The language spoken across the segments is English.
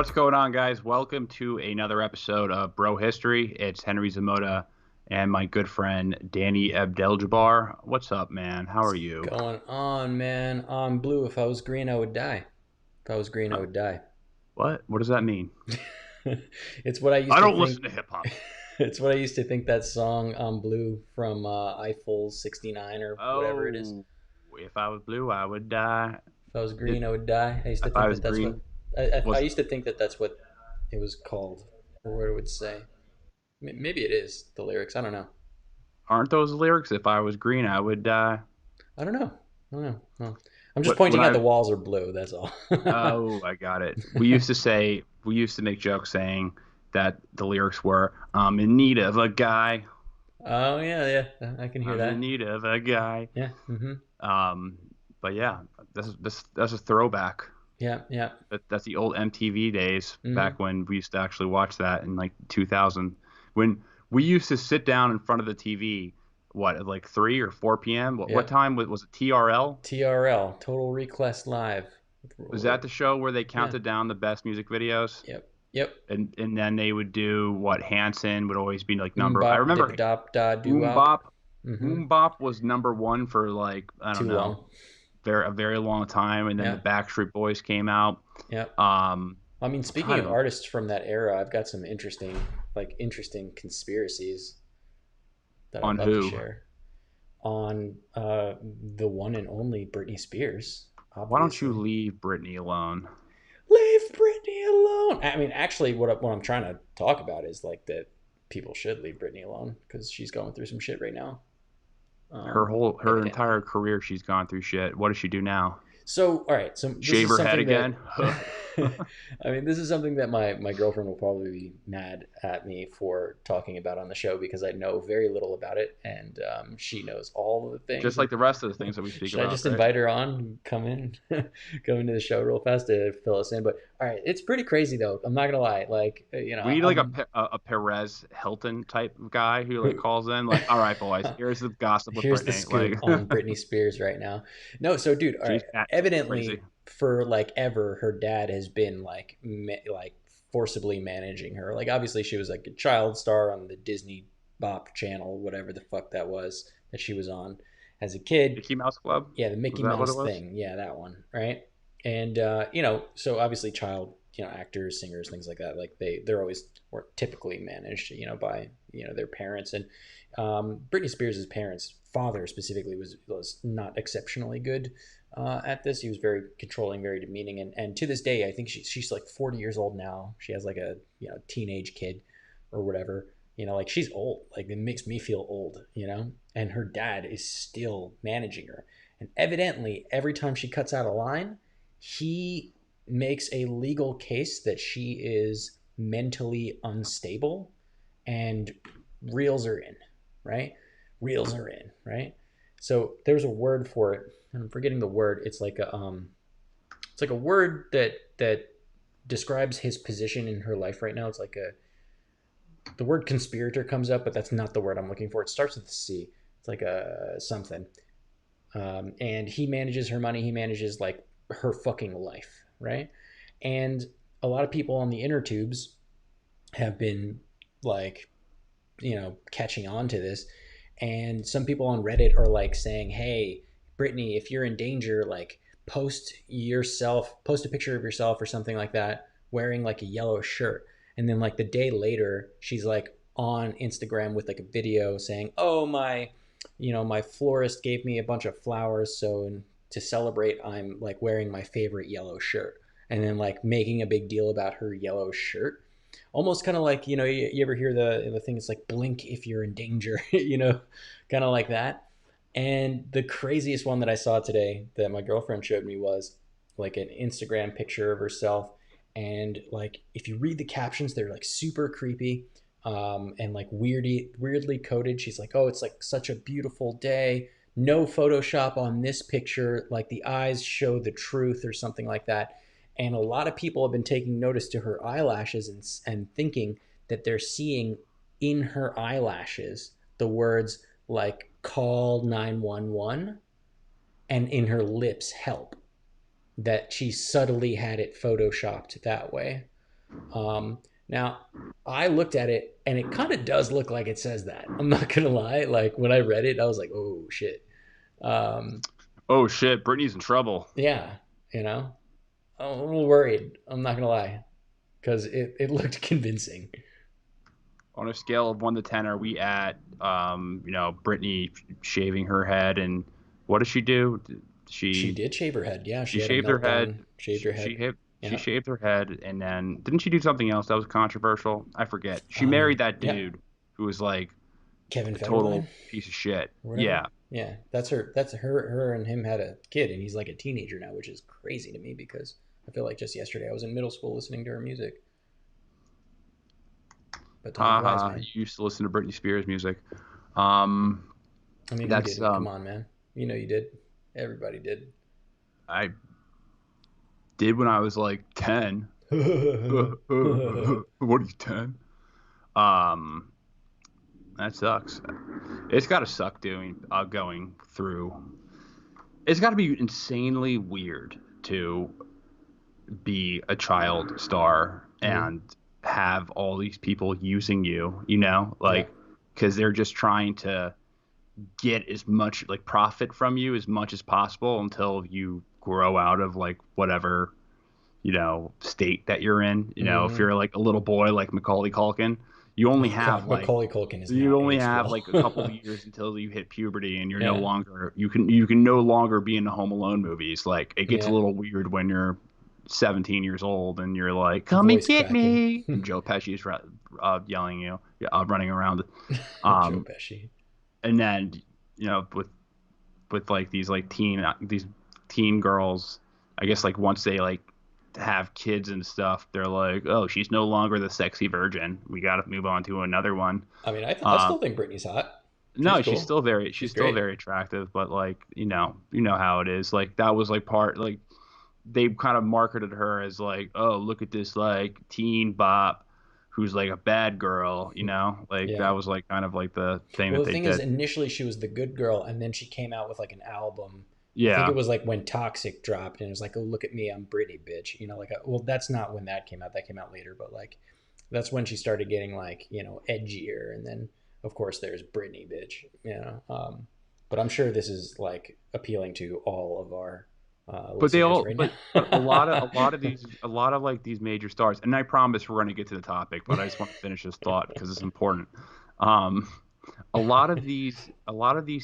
What's going on, guys? Welcome to another episode of Bro History. It's Henry Zamota and my good friend Danny Abdeljabbar. What's up, man? How are you? Going on, man. I'm blue. If I was green, I would die. If I was green, I Uh, would die. what? What does that mean? It's what I used I to don't think. listen to hip hop. It's what I used to think that song "I'm Blue" from Eiffel 69 or whatever it is. Oh, if I was blue, I would die. If I was It, green, I would die. I used to if I think was that that's what green, I was used to think that that's what it was called, or what it would say. Maybe it is the lyrics. I don't know. aren't those lyrics? If I was green, I would die. I don't know. I don't know. Well, I'm just What? When pointing out I the walls are blue. That's all. Oh, I got it. We used to make jokes saying that the lyrics were, "I'm in need of a guy. Oh yeah, yeah. I can hear I'm in that. need of a guy." Yeah. Um, but yeah, that's a throwback. Yeah. Yeah. That's the old MTV days hmm back when we used to actually watch that in like 2000. When we used to sit down in front of the TV, what, at like 3 or 4 p.m. What Yep. time was it? TRL? TRL, Total Request Live. Was that the show where they Yeah. counted down the best music videos? Yep. Yep. And then they would do what Hanson would always be like number. I Bop dip remember dop da doo Boom wop. Bop. Mm-hmm. Boom Bop was number one for like I don't Too know, long. a very long time, and then the Yeah. Backstreet Boys came out. Yep. Um, I mean, I'm speaking trying of to. artists from that era, I've got some interesting conspiracies that I'd On love to who? share on the one and only Britney Spears, Why don't you obviously. leave Britney alone? Leave Britney alone. I mean, actually, what I'm trying to talk about is like that people should leave Britney alone because she's going through some shit right now. Her Evidently. entire career she's gone through shit. What does she do now? So, all right. So this Shave is her head something that, again? I mean, this is something that my girlfriend will probably be mad at me for talking about on the show because I know very little about it, and she knows all of the Just things. like And the rest of the things that we speak should I about, just right? invite her on, come in, come into the show real fast to fill us in? But all right, it's pretty crazy though. I'm not gonna lie. Like, We need like I'm a Perez Hilton type of guy who like who. calls in like, all right, boys, here's the gossip with Here's the Britney. scoop Like, on Britney Spears right now. No, so dude, all right. she's batshit crazy. Evidently, for like ever, her dad has been like like forcibly managing her. Like obviously, she was like a child star on the Disney Bop channel, whatever the fuck that was that she was on as a kid. Mickey Mouse Club? Yeah, the Was Mickey that what it Mouse was? thing. Yeah, that one, right? And so obviously, child, actors, singers, things like that. Like they're always or typically managed, by their parents. And Britney Spears' parents, father specifically, was not exceptionally good at this. He was very controlling, very demeaning, and to this day, I think she's like 40 years old now. She has like a teenage kid or whatever. Like she's old. Like it makes me feel old. And her dad is still managing her. And evidently, every time she cuts out a line, he makes a legal case that she is mentally unstable and reels her in, right? Reels her in, right? So there's a word for it, and I'm forgetting the word. It's like a word that describes his position in her life right now. It's like the word conspirator comes up, but that's not the word I'm looking for. It starts with a C. It's like a something. And he manages her money. He manages like her fucking life, right? And a lot of people on the inner tubes have been like, catching on to this. And some people on Reddit are like saying, hey, Brittany, if you're in danger, like post a picture of yourself or something like that, wearing like a yellow shirt. And then like the day later, she's like on Instagram with like a video saying, oh, my florist gave me a bunch of flowers. So to celebrate, I'm like wearing my favorite yellow shirt. And then like making a big deal about her yellow shirt, almost kind of like you ever hear the thing, it's like blink if you're in danger, kind of like that. And the craziest one that I saw today that my girlfriend showed me was like an Instagram picture of herself, and like if you read the captions, they're like super creepy, and like weirdly coded. She's like, oh, it's like such a beautiful day, no Photoshop on this picture, like the eyes show the truth or something like that. And a lot of people have been taking notice to her eyelashes and thinking that they're seeing in her eyelashes the words like call 911, and in her lips help, that she subtly had it photoshopped that way. Now, I looked at it and it kind of does look like it says that. I'm not gonna lie. Like when I read it, I was like, "Oh shit." Um, Oh shit, Britney's in trouble. yeah, you know, I'm a little worried. I'm not gonna lie because it looked convincing. On a scale of 1 to 10, are we at Britney shaving her head, and what does she do? She She did shave her head. Yeah, she she had a shaved her head. meltdown, shaved her She head. hit, she Yeah. shaved her head, and then didn't she do something else that was controversial? I forget. She married that Yeah. dude who was like Kevin a Federline total piece of shit. or whatever. Yeah. Yeah, that's her. That's her. Her and him had a kid, and he's like a teenager now, which is crazy to me because I feel like just yesterday I was in middle school listening to her music. But time flies, Haha. man. You used to listen to Britney Spears music. Um, I mean, who that's didn't? Come on, man. You know you did. Everybody did. I did when I was like 10. What are you, 10? Um, that sucks. It's got to suck going through. It's got to be insanely weird to be a child star Mhm. and have all these people using you, Yeah. like because they're just trying to get as much like profit from you as much as possible until you grow out of like whatever, state that you're in. If Hmm. you're like a little boy like Macaulay Culkin, you only Oh have God, like Macaulay Culkin is you not only aged have well. like a couple of years until you hit puberty and you're no Yeah. longer you can no longer be in the Home Alone movies. Like it gets a Yeah. little weird when you're 17 years old and you're like, The come and voice get cracking. me, and Joe Pesci's yelling you, running around. Joe um Pesci. and then with like these teen girls, I guess like once they like have kids and stuff, they're like, oh, she's no longer the sexy virgin, we got to move on to another one. I mean, I um still think Britney's hot. She's no, she's cool. still very She's she's still great. very attractive, but like, how it is. Like that was like part like they kind of marketed her as like, oh, look at this like teen bop who's like a bad girl, like Yeah. that was like kind of like the thing Well, that the they thing is, did. initially she was the good girl, and then she came out with like an album. I think Yeah. it was like when Toxic dropped, and it was like, "Oh, look at me, I'm Britney, bitch." Like, well, that's not when that came out. That came out later, but like, that's when she started getting like, edgier, and then of course there's Britney, bitch. But I'm sure this is like appealing to all of our But they listeners all, right but a lot of now. these, a lot of like these major stars, and I promise we're going to get to the topic, but I just want to finish this thought because it's important. Um, a lot of these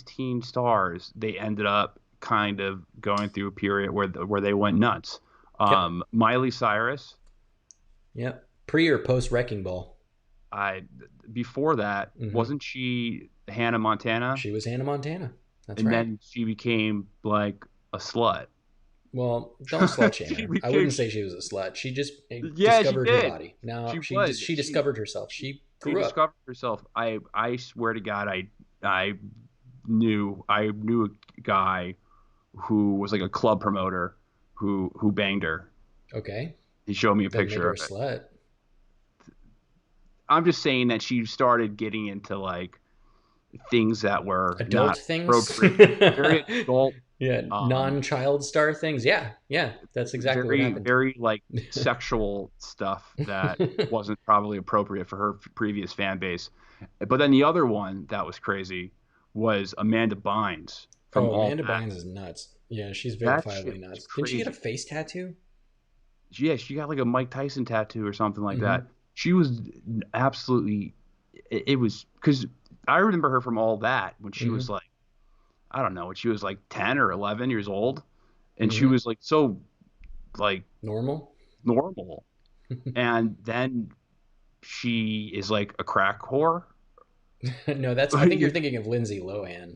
teen stars, they ended up kind of going through a period where they went nuts. Yep. Miley Cyrus, Yep. Pre or post Wrecking Ball. I before that Hmm. wasn't she Hannah Montana, She was Hannah Montana. That's and right. then she became like a slut. Well, don't slut shame she her. I became, wouldn't say she was a slut. She just yeah, she discovered her did. body. Now She she was. she She discovered herself. she She she grew up. discovered herself. I swear to God, I knew a guy who was like a club promoter who banged her. Okay, He showed me a doesn't make picture her a of it. slut. I'm just saying that she started getting into like things that were Adult not things. appropriate, very adult, Yeah, um, non-child star things. Yeah, yeah, that's exactly what very happened. very like sexual stuff that wasn't probably appropriate for her previous fan base. But then the other one that was crazy was Amanda Bynes from Oh, All Amanda That. Bynes is nuts. Yeah, she's That shit verifiably was nuts. Didn't she get a crazy. face tattoo? Yeah, she got like a Mike Tyson tattoo or something like Mm-hmm. that. She was absolutely. It was because I remember her from All That when she was Mm-hmm. like, I don't know, when she was like 10 or 11 years old, and she Mm-hmm. was like so like Normal. normal, and then she is like a crack whore. No, that's. I think you're thinking of Lindsay Lohan.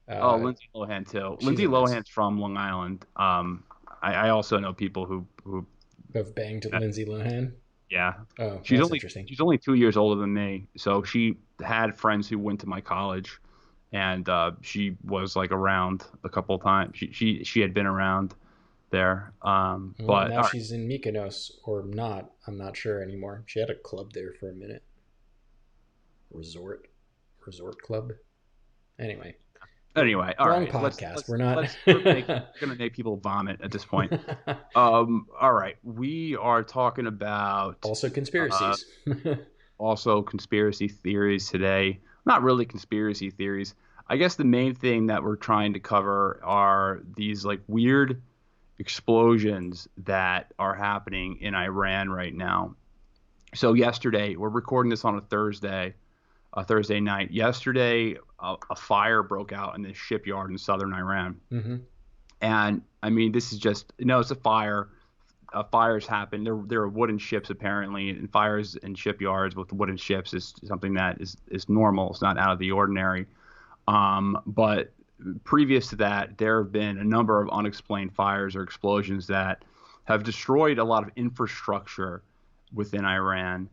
Oh, Uh, Lindsay Lohan too. she's Lindsay a mess. Lohan's from Long Island. I also know people who Have banged Lindsay Lohan. yeah, Oh, she's that's only interesting. she's only 2 years older than me, so she had friends who went to my college, and she was like around a couple of times. She had been around there. Well, But now all right, she's in Mykonos or not. I'm not sure anymore. She had a club there for a minute. Resort, resort club. Anyway, Anyway, all Wrong right. podcast. We're not. We're gonna make people vomit at this point. All right. We are talking about Also uh, conspiracies. also conspiracy theories today. Not really conspiracy theories. I guess the main thing that we're trying to cover are these like weird explosions that are happening in Iran right now. So yesterday, we're recording this on a Thursday night. Yesterday, a fire broke out in this shipyard in southern Iran. Hmm. And I mean, this is just, it's a fire. Fires happen. There are wooden ships apparently, and fires in shipyards with wooden ships is something that is normal. It's not out of the ordinary. But previous to that, there have been a number of unexplained fires or explosions that have destroyed a lot of infrastructure within Iran,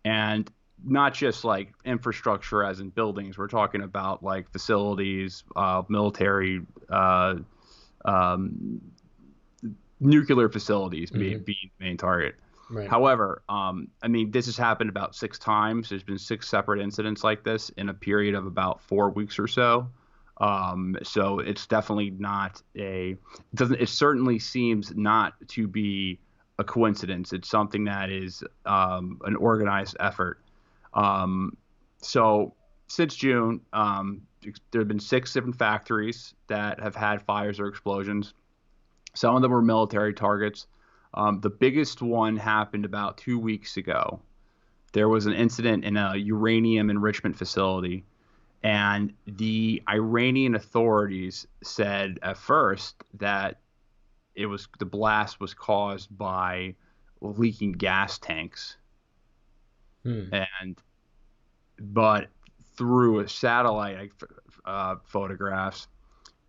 and not just like infrastructure as in buildings. We're talking about like facilities, military, um, nuclear facilities being the main target. Right. However, I mean, this has happened about 6 times. There's been 6 separate incidents like this in a period of about 4 weeks or so. So it's definitely not it certainly seems not to be a coincidence. It's something that is an organized effort. So since June, there have been 6 different factories that have had fires or explosions. Some of them were military targets. The biggest one happened about 2 weeks ago. There was an incident in a uranium enrichment facility, and the Iranian authorities said at first that the blast was caused by leaking gas tanks, Hmm. and but through a satellite photographs,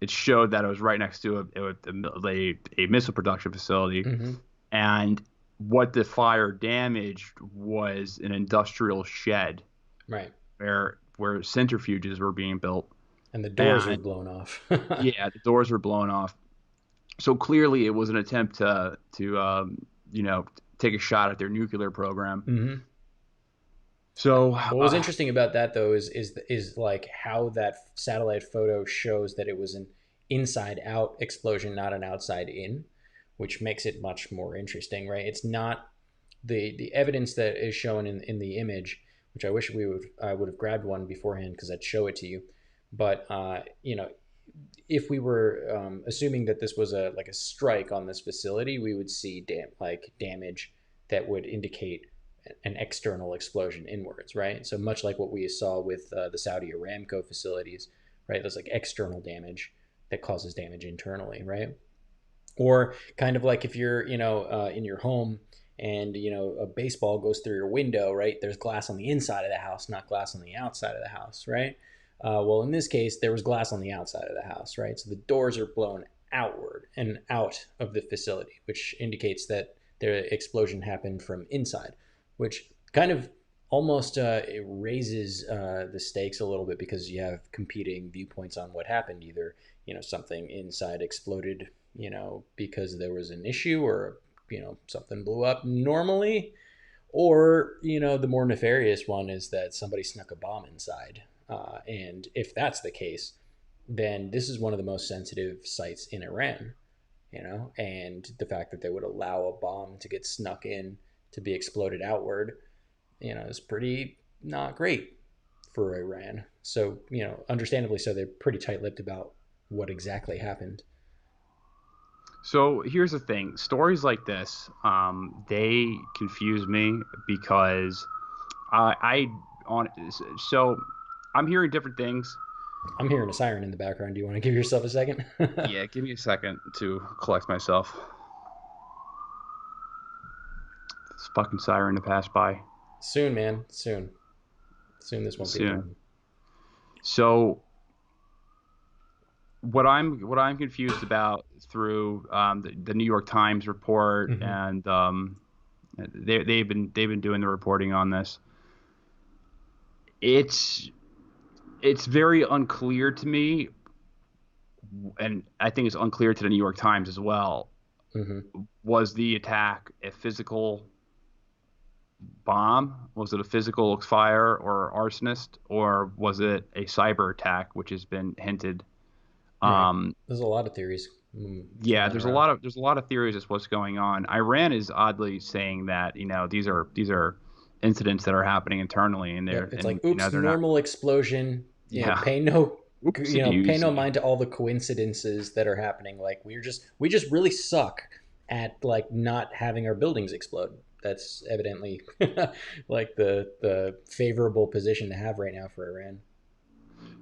it showed that it was right next to a missile production facility, Hmm. and what the fire damaged was an industrial shed Right. where centrifuges were being built, And the doors were and blown off. yeah, the doors were blown off. So clearly, it was an attempt to you know take a shot at their nuclear program. Hmm. So What was interesting about that though is like how that satellite photo shows that it was an inside out explosion, not an outside in, which makes it much more interesting, right? It's not the evidence that is shown in the image, which I would have grabbed one beforehand because I'd show it to you. But if we were assuming that this was a like a strike on this facility, we would see damage that would indicate an external explosion inwards, right? So much like what we saw with the Saudi Aramco facilities, right? There's like external damage that causes damage internally, right? Or kind of like if you're in your home and a baseball goes through your window, right? There's glass on the inside of the house, not glass on the outside of the house, right? Well, in this case, there was glass on the outside of the house, right? So the doors are blown outward and out of the facility, which indicates that the explosion happened from inside, which kind of almost it raises the stakes a little bit because you have competing viewpoints on what happened. Either something inside exploded, because there was an issue, or something blew up normally, or the more nefarious one is that somebody snuck a bomb inside. And if that's the case, then this is one of the most sensitive sites in Iran, and the fact that they would allow a bomb to get snuck in to be exploded outward, is pretty not great for Iran. So, understandably so, they're pretty tight-lipped about what exactly happened. So here's the thing: stories like this, they confuse me because I on so I'm hearing different things. I'm hearing a siren in the background. Do you want to give yourself a second? Yeah, give me a second to collect myself. This fucking siren to pass by Soon, man. Soon. Soon this won't be a soon. problem. So what I'm confused about through the New York Times report, Mm-hmm. and they've been doing the reporting on this. It's it's very unclear to me, and I think it's unclear to the New York Times as well. Mm-hmm. Was the attack a physical bomb? Was it a physical fire or arsonist, or was it a cyber attack, which has been hinted? Right. Um, There's a lot of theories yeah, flying around. there's a lot of theories as what's going on. Iran is oddly saying that these are incidents that are happening internally, and Yep. It's like, they're not. normal explosion. Yeah, You know, pay oopsie no daisy. mind to all the coincidences that are happening. Like we just really suck at like not having our buildings explode. That's evidently like the favorable position to have right now for Iran.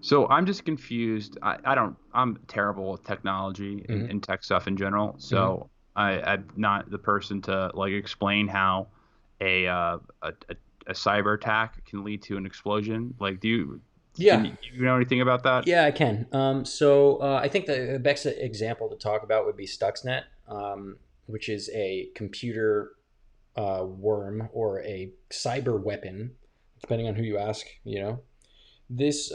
So I'm just confused. I don't. I'm terrible with technology Hmm. and tech stuff in general. Hmm. So I'm not the person to like explain how a uh, a, a, a cyber attack can lead to an explosion. Like, Yeah, do you know anything about that? yeah, I can. I think the best example to talk about would be Stuxnet, which is a computer worm or a cyber weapon, depending on who you ask. You know, this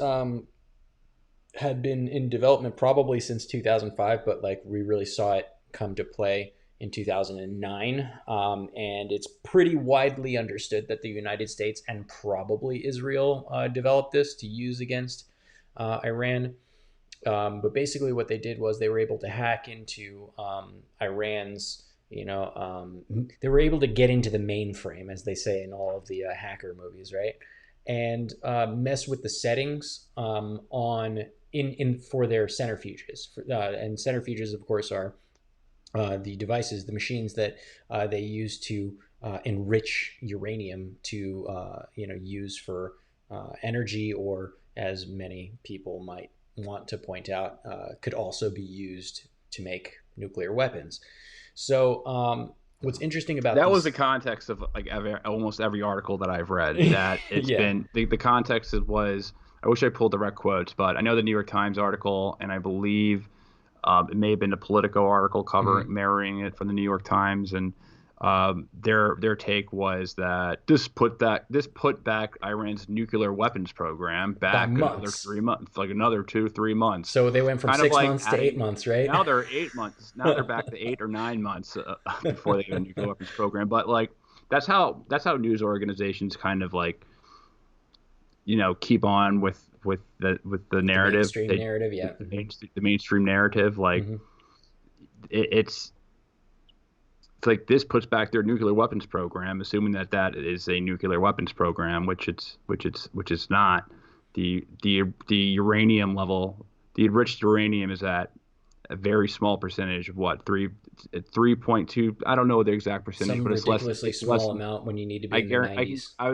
had been in development probably since 2005, but like we really saw it come to play in 2009. And it's pretty widely understood that the United States and probably Israel developed this to use against Iran. But basically, what they did was they were able to hack into Iran's. They were able to get into the mainframe, as they say in all of the hacker movies, right? And mess with the settings on in for their centrifuges. And centrifuges, of course, are the devices, the machines that they use to enrich uranium to use for energy, or as many people might want to point out, could also be used to make nuclear weapons. So what's interesting about That was the these? context of like almost every article that I've read. That it's Yeah. been the context was. I wish I pulled direct quotes, but I know the New York Times article, and I believe it may have been a Politico article Mhm. covering mirroring it from the New York Times, and their take was that this put back Iran's nuclear weapons program By back another months. 3 months, like another 3 months, So they went from kind of six like months to eight adding. months, right? Now they're 8 months. Now they're back to 8 or 9 months before they get a nuclear weapons program. But like that's how news organizations kind of like keep on with the The narrative. mainstream They narrative, yeah. the mainstream narrative. Like Hmm. it's like this puts back their nuclear weapons program, assuming that that is a nuclear weapons program, which is not. The uranium level, the enriched uranium is at a very small percentage of what 3.2. I don't know the exact percentage, Some but ridiculously it's less small than. amount when you need to be I in the guarantee nineties, you know?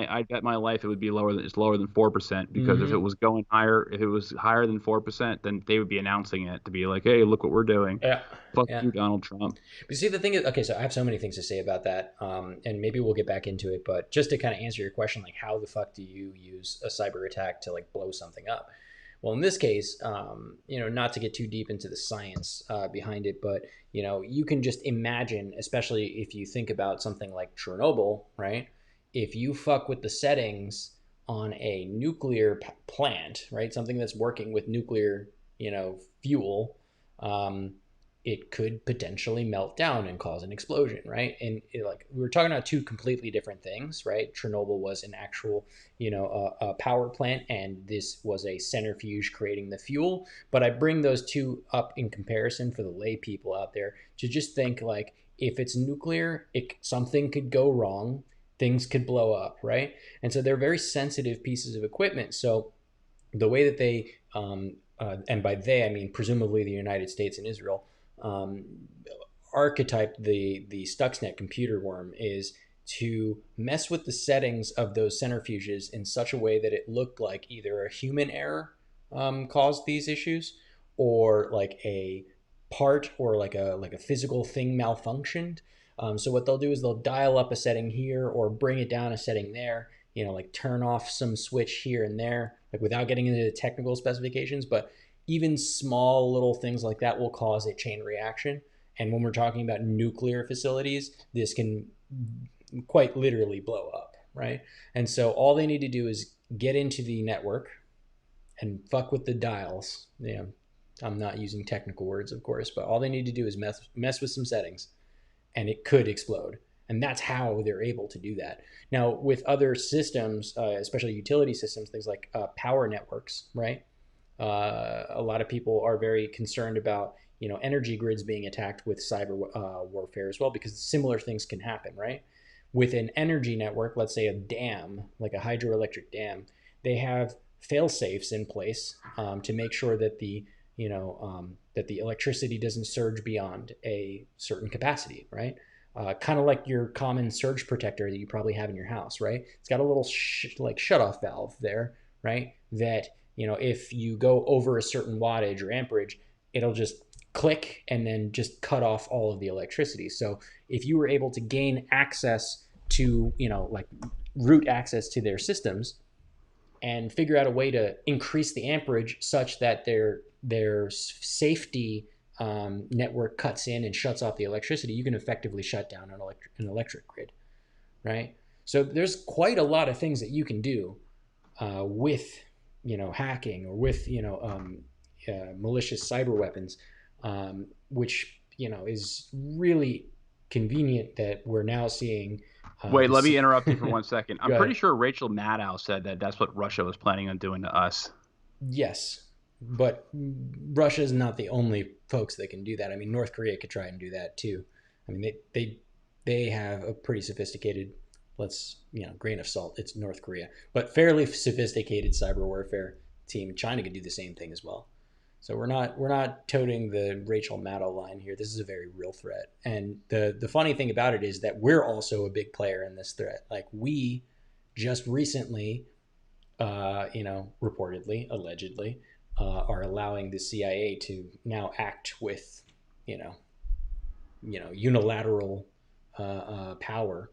I'd bet my life it would be lower than it's lower than 4%, because if it Hmm. was going higher, if it was higher than 4%, then they would be announcing it to be like, hey, look what we're doing. Yeah. Fuck Yeah. you, Donald Trump. But see, the thing is, okay, so I have so many things to say about that, and maybe we'll get back into it. But just to kind of answer your question, like, how the fuck do you use a cyber attack to like blow something up? Well, in this case, not to get too deep into the science behind it, but you can just imagine, especially if you think about something like Chernobyl, right? If you fuck with the settings on a nuclear plant, right, something that's working with nuclear, fuel, um, it could potentially melt down and cause an explosion, right? And like we were talking about two completely different things, right? Chernobyl was an actual, a power plant, and this was a centrifuge creating the fuel. But I bring those two up in comparison for the lay people out there to just think like, if it's nuclear, something could go wrong, things could blow up, right? And so they're very sensitive pieces of equipment. So the way that they and by they I mean presumably the United States and Israel, um, archetype the Stuxnet computer worm is to mess with the settings of those centrifuges in such a way that it looked like either a human error caused these issues, or like a part or like a physical thing malfunctioned. So what they'll do is they'll dial up a setting here or bring it down a setting there, like turn off some switch here and there, like without getting into the technical specifications. But even small little things like that will cause a chain reaction. And when we're talking about nuclear facilities, this can quite literally blow up, right? And so all they need to do is get into the network and fuck with the dials. I'm not using technical words, of course, but all they need to do is mess with some settings, and it could explode. And that's how they're able to do that. Now, with other systems, especially utility systems, things like power networks, right? A lot of people are very concerned about, energy grids being attacked with cyber warfare as well, because similar things can happen, right? With an energy network, let's say a dam, like a hydroelectric dam, they have fail safes in place to make sure that that the electricity doesn't surge beyond a certain capacity, right? Kind of like your common surge protector that you probably have in your house, right? It's got a little like shut-off valve there, right? That, if you go over a certain wattage or amperage, it'll just click and then just cut off all of the electricity. So if you were able to gain access to, like root access to their systems and figure out a way to increase the amperage such that their safety network cuts in and shuts off the electricity, you can effectively shut down an electric grid, right? So there's quite a lot of things that you can do with, hacking, or with, malicious cyber weapons, which, is really convenient that we're now seeing. Wait, let me interrupt you for 1 second. I'm Go pretty ahead. sure Rachel Maddow said that that's what Russia was planning on doing to us. Yes, but Russia is not the only folks that can do that. I mean, North Korea could try and do that too. I mean, they have a pretty sophisticated, let's, grain of salt, it's North Korea, but fairly sophisticated cyber warfare team. China could do the same thing as well. So we're not toting the Rachel Maddow line here. This is a very real threat. And the funny thing about it is that we're also a big player in this threat. Like, we just recently, reportedly, allegedly, are allowing the CIA to now act with, unilateral power,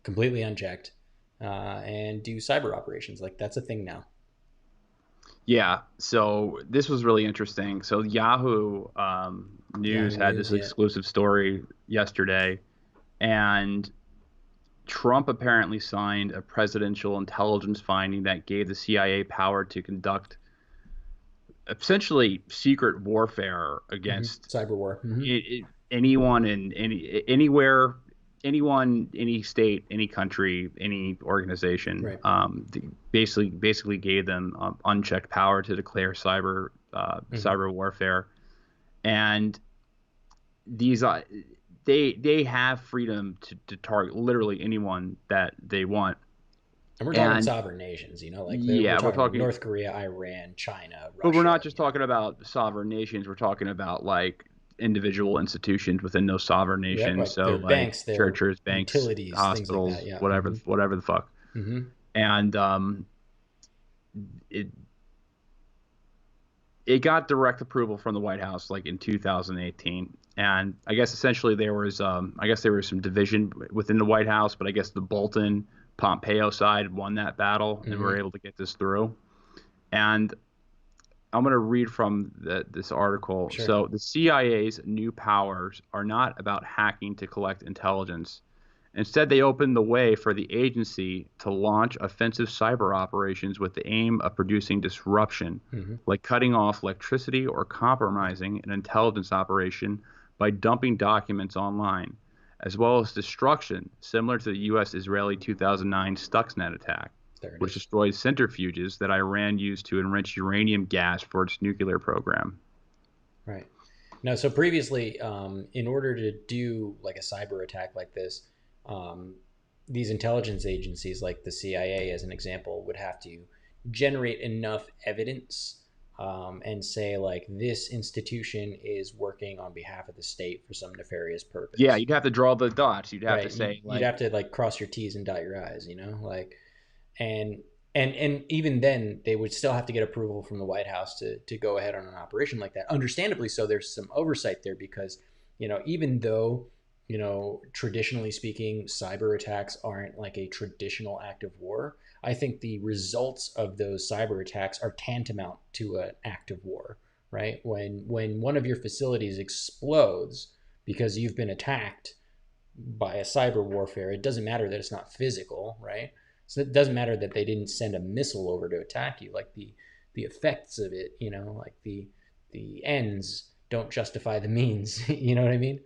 completely unchecked, and do cyber operations. Like, that's a thing now. Yeah, so this was really interesting. So Yahoo News Yahoo had this News, yeah. exclusive story yesterday, and Trump apparently signed a presidential intelligence finding that gave the CIA power to conduct essentially secret warfare against Cyberwar. anyone in anywhere, anyone, any state, any country, any organization. Right. Basically gave them unchecked power to declare cyber warfare, and these they have freedom to target literally anyone that they want. And we're talking And sovereign nations, like we're yeah, we're talking talking, North Korea, Iran, China, but we're Russia. not just talking about sovereign nations. We're talking about like individual institutions within those sovereign Yep, nations. like So their like banks, their churches, banks, utilities, things like that. hospitals, Yeah. whatever the fuck. And it it got direct approval from the White House like in 2018. And I guess essentially there was some division within the White House, but I guess the Bolton Pompeo side won that battle and were able to get this through. And I'm going to read from this article. Sure. So the CIA's new powers are not about hacking to collect intelligence. Instead, they open the way for the agency to launch offensive cyber operations with the aim of producing disruption, like cutting off electricity or compromising an intelligence operation by dumping documents online, as well as destruction, similar to the U.S.-Israeli 2009 Stuxnet attack, which destroyed centrifuges that Iran used to enrich uranium gas for its nuclear program. Right. Now, so previously, in order to do like a cyber attack like this, these intelligence agencies, like the CIA, as an example, would have to generate enough evidence and say, like, this institution is working on behalf of the state for some nefarious purpose. Yeah, you'd have to draw the dots. You'd have Right. to say, You'd have to like cross your T's and dot your I's, like, and even then they would still have to get approval from the White House to go ahead on an operation like that. Understandably so, there's some oversight there because, even though, traditionally speaking, cyber attacks aren't like a traditional act of war, I think the results of those cyber attacks are tantamount to an act of war, right? When one of your facilities explodes because you've been attacked by a cyber warfare, it doesn't matter that it's not physical, right? So it doesn't matter that they didn't send a missile over to attack you. Like the effects of it, like the ends don't justify the means. You know what I mean?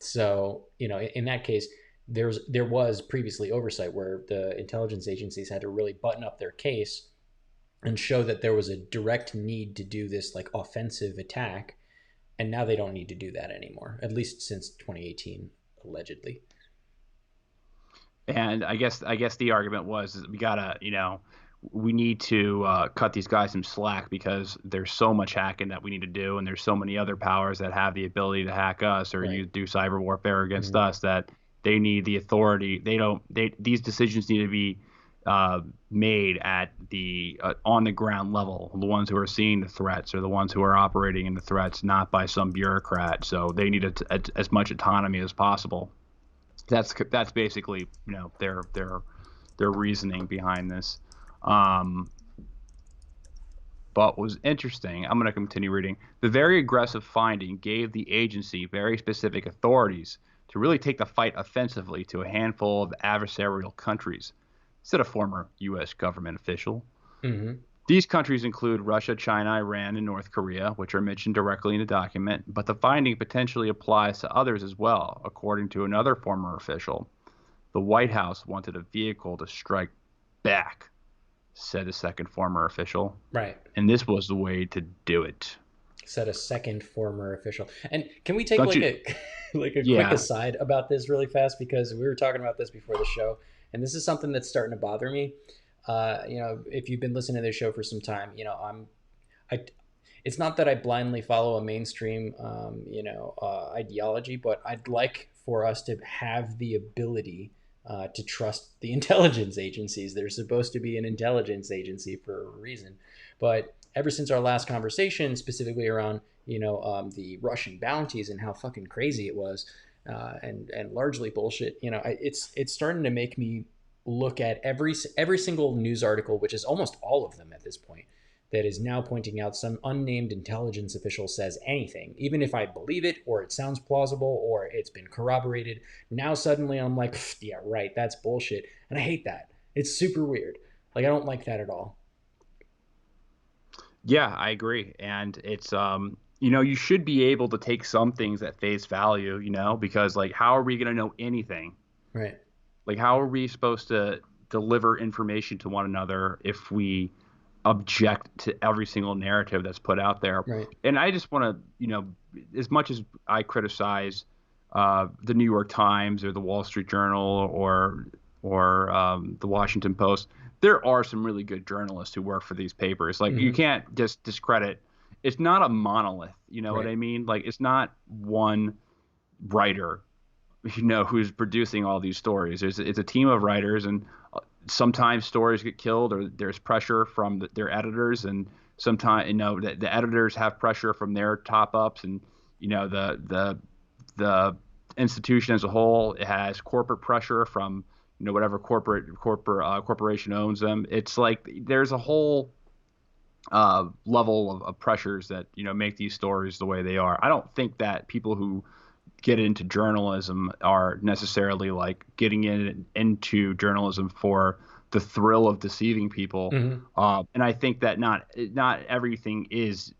So in that case, there was previously oversight where the intelligence agencies had to really button up their case and show that there was a direct need to do this like offensive attack, and now they don't need to do that anymore, at least since 2018 allegedly. And I guess the argument was is we gotta, we need to cut these guys some slack because there's so much hacking that we need to do, and there's so many other powers that have the ability to hack us or Right. you do cyber warfare against Mm-hmm. us that they need the authority. They don't. These decisions need to be made at the on the ground level. The ones who are seeing the threats or the ones who are operating in the threats, not by some bureaucrat. So they need as much autonomy as possible. That's basically their reasoning behind this. Um, but was interesting. I'm going to continue reading. The very aggressive finding gave the agency very specific authorities to really take the fight offensively to a handful of adversarial countries, said a former U.S. government official. Mm-hmm. These countries include Russia, China, Iran, and North Korea, which are mentioned directly in the document, but the finding potentially applies to others as well, according to another former official. The White House wanted a vehicle to strike back, said a second former official, Right. and this was the way to do it. Said a second former official. And can we take Don't like you? a like a quick Yeah. aside about this really fast, because we were talking about this before the show, and this is something that's starting to bother me. If you've been listening to this show for some time, I it's not that I blindly follow a mainstream ideology, but I'd like for us to have the ability to trust the intelligence agencies. They're supposed to be an intelligence agency for a reason. But ever since our last conversation, specifically around the Russian bounties and how fucking crazy it was, and largely bullshit, it's starting to make me look at every single news article, which is almost all of them at this point, that is now pointing out some unnamed intelligence official says anything, even if I believe it or it sounds plausible or it's been corroborated. Now suddenly I'm like, yeah, right, that's bullshit, and I hate that. It's super weird. Like I don't like that at all. Yeah, I agree. And it's you should be able to take some things at face value, because like how are we going to know anything? Right. Like how are we supposed to deliver information to one another if we object to every single narrative that's put out there? Right. And I just want to, as much as I criticize the New York Times or the Wall Street Journal or the Washington Post, there are some really good journalists who work for these papers. Like you Mm-hmm. can't just discredit. It's not a monolith. You know what Right. I mean? Like it's not one writer, who's producing all these stories. It's a team of writers, and sometimes stories get killed, or there's pressure from their editors, and sometimes the editors have pressure from their top ups, and the institution as a whole, it has corporate pressure from whatever corporation owns them. It's like there's a whole level of pressures that make these stories the way they are. I don't think that people who get into journalism are necessarily like getting into journalism for the thrill of deceiving people. Mm-hmm. And I think that not everything is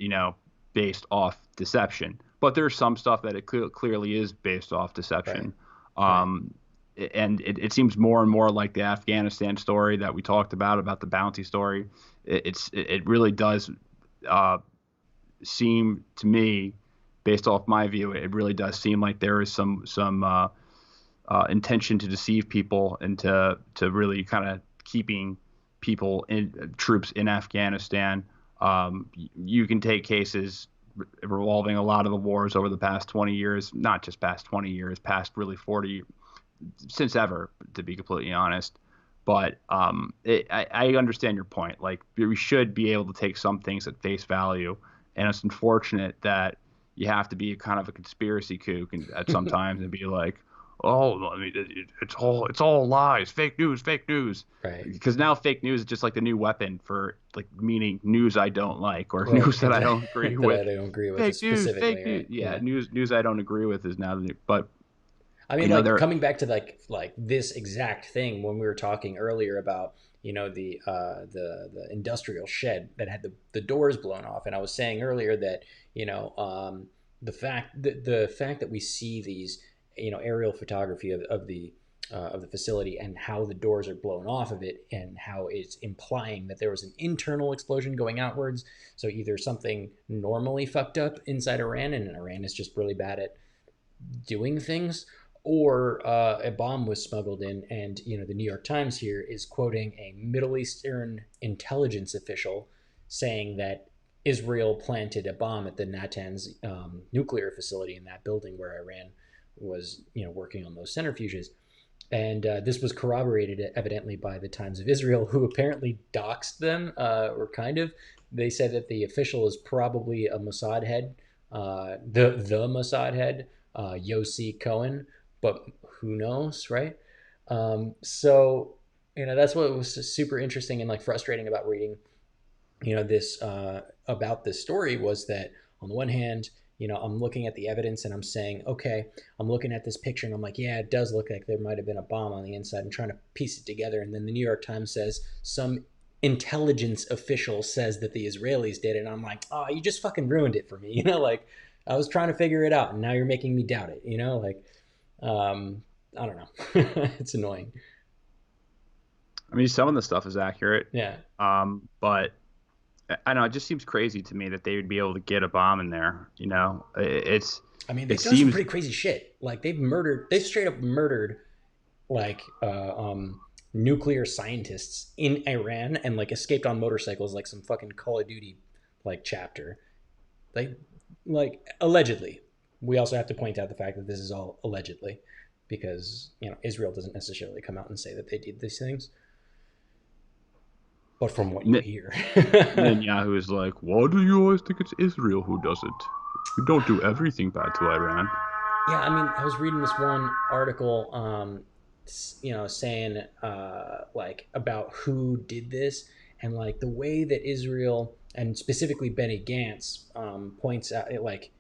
based off deception, but there's some stuff that it clearly is based off Right. deception. Right. Um, and it seems more and more like the Afghanistan story that we talked about the bounty story. It really does uh, seem to me, based off my view, it really does seem like there is some intention to deceive people and to really kind of keeping troops in Afghanistan. You can take cases revolving a lot of the wars over the past 20 years, not just past 20 years, past really 40, since ever, to be completely honest. But I understand your point. Like we should be able to take some things at face value, and it's unfortunate that you have to be kind of a conspiracy kook at sometimes and be like, oh, I mean, it's all lies, fake news, Right. because now fake news is just like the new weapon for like meaning news I don't like or Well, news that I don't agree that I with. don't agree with Fake specifically, news, right? yeah, Yeah. news I don't agree with is now the new, but I mean, like there. coming back to like this exact thing when we were talking earlier about the industrial shed that had the doors blown off, and I was saying earlier that the fact that we see these aerial photography of the of the facility and how the doors are blown off of it and how it's implying that there was an internal explosion going outwards. So either something normally fucked up inside Iran and Iran is just really bad at doing things, or a bomb was smuggled in. And the New York Times here is quoting a Middle Eastern intelligence official saying that Israel planted a bomb at the Natanz nuclear facility in that building where Iran was working on those centrifuges. And this was corroborated evidently by the Times of Israel, who apparently doxed them, or kind of. They said that the official is probably a Mossad head, the Mossad head, Yossi Cohen, but who knows, right? So that's what was super interesting and like frustrating about reading, this about this story, was that on the one hand, I'm looking at the evidence and I'm saying, okay, I'm looking at this picture and I'm like, yeah, it does look like there might have been a bomb on the inside, and trying to piece it together. And then the New York Times says some intelligence official says that the Israelis did it. And I'm like, oh, you just fucking ruined it for me. Like I was trying to figure it out and now you're making me doubt it, like, I don't know. It's annoying. I mean, some of the stuff is accurate. Yeah. But I know it just seems crazy to me that they would be able to get a bomb in there. It's. I mean, they've done some pretty crazy shit. Like they straight up murdered, like, nuclear scientists in Iran and like escaped on motorcycles, like some fucking Call of Duty, like chapter. Like allegedly. We also have to point out the fact that this is all allegedly, because Israel doesn't necessarily come out and say that they did these things. But from what you hear. Then Yahoo is like, why do you always think it's Israel who does it? We don't do everything bad to Iran. Yeah, I mean, I was reading this one article, saying like about who did this, and like the way that Israel and specifically Benny Gantz points out, like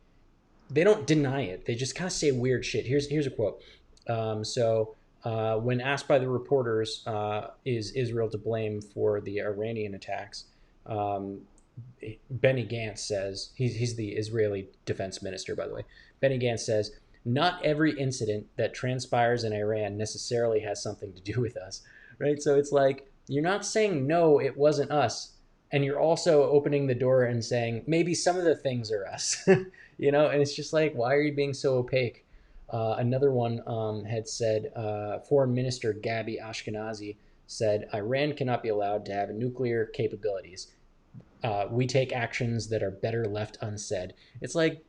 they don't deny it. They just kind of say weird shit. Here's a quote. When asked by the reporters, is Israel to blame for the Iranian attacks? Benny Gantz says, he's the Israeli defense minister, by the way. Benny Gantz says, not every incident that transpires in Iran necessarily has something to do with us, right? So it's like, you're not saying, no, it wasn't us. And you're also opening the door and saying, maybe some of the things are us, and it's just like, why are you being so opaque? Another one had said, Foreign Minister Gabi Ashkenazi said, Iran cannot be allowed to have nuclear capabilities. We take actions that are better left unsaid. It's like,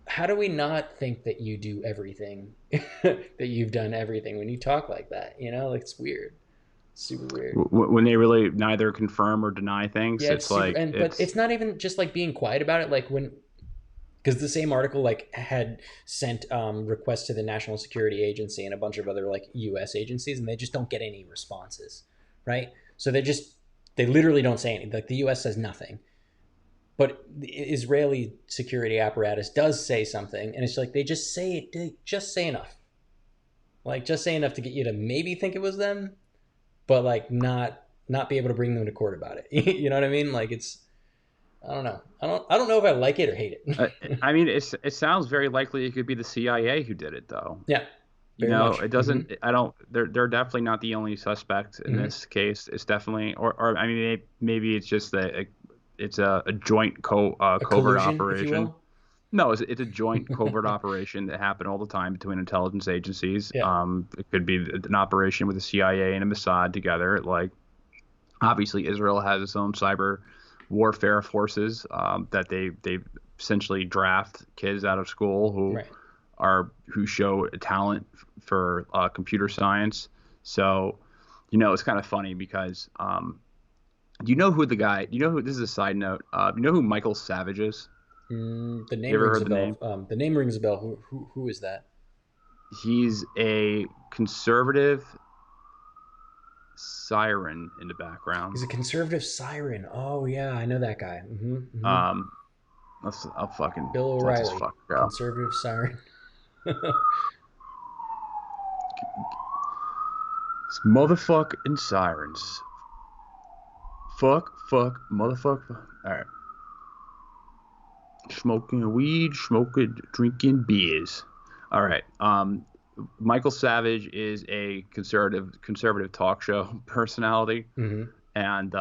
how do we not think that you do everything, that you've done everything when you talk like that? Like, it's weird. Super weird. When they really neither confirm or deny things, yeah, it's like, but it's not even just like being quiet about it. Like because the same article like had sent requests to the National Security Agency and a bunch of other like U.S. agencies, and they just don't get any responses, right? So they literally don't say anything. Like the U.S. says nothing, but the Israeli security apparatus does say something, and it's like they just say enough, like just say enough to get you to maybe think it was them, but like not be able to bring them to court about it. You know what I mean? Like it's. I don't know. I don't know if I like it or hate it. I mean, it sounds very likely it could be the CIA who did it, though. Yeah. Much. It doesn't. Mm-hmm. I don't. They're definitely not the only suspect in mm-hmm. this case. It's definitely, or I mean, maybe it's just that it's a joint covert collusion, operation. No, it's a joint covert operation that happened all the time between intelligence agencies. Yeah. It could be an operation with the CIA and a Mossad together. Like, obviously, Israel has its own cyber warfare forces that they essentially draft kids out of school who show talent for computer science. So, it's kind of funny because do you know who this is a side note. You know who Michael Savage is? The name rings a bell. The name rings a bell. Who is that? He's a conservative siren in the background. He's a conservative siren. Oh yeah, I know that guy. Mm-hmm, mm-hmm. I'll fucking Bill O'Reilly, conservative siren. It's motherfucking sirens. Fuck, motherfucker. All right. Smoking weed, drinking beers. All right. Michael Savage is a conservative talk show personality, Hmm. and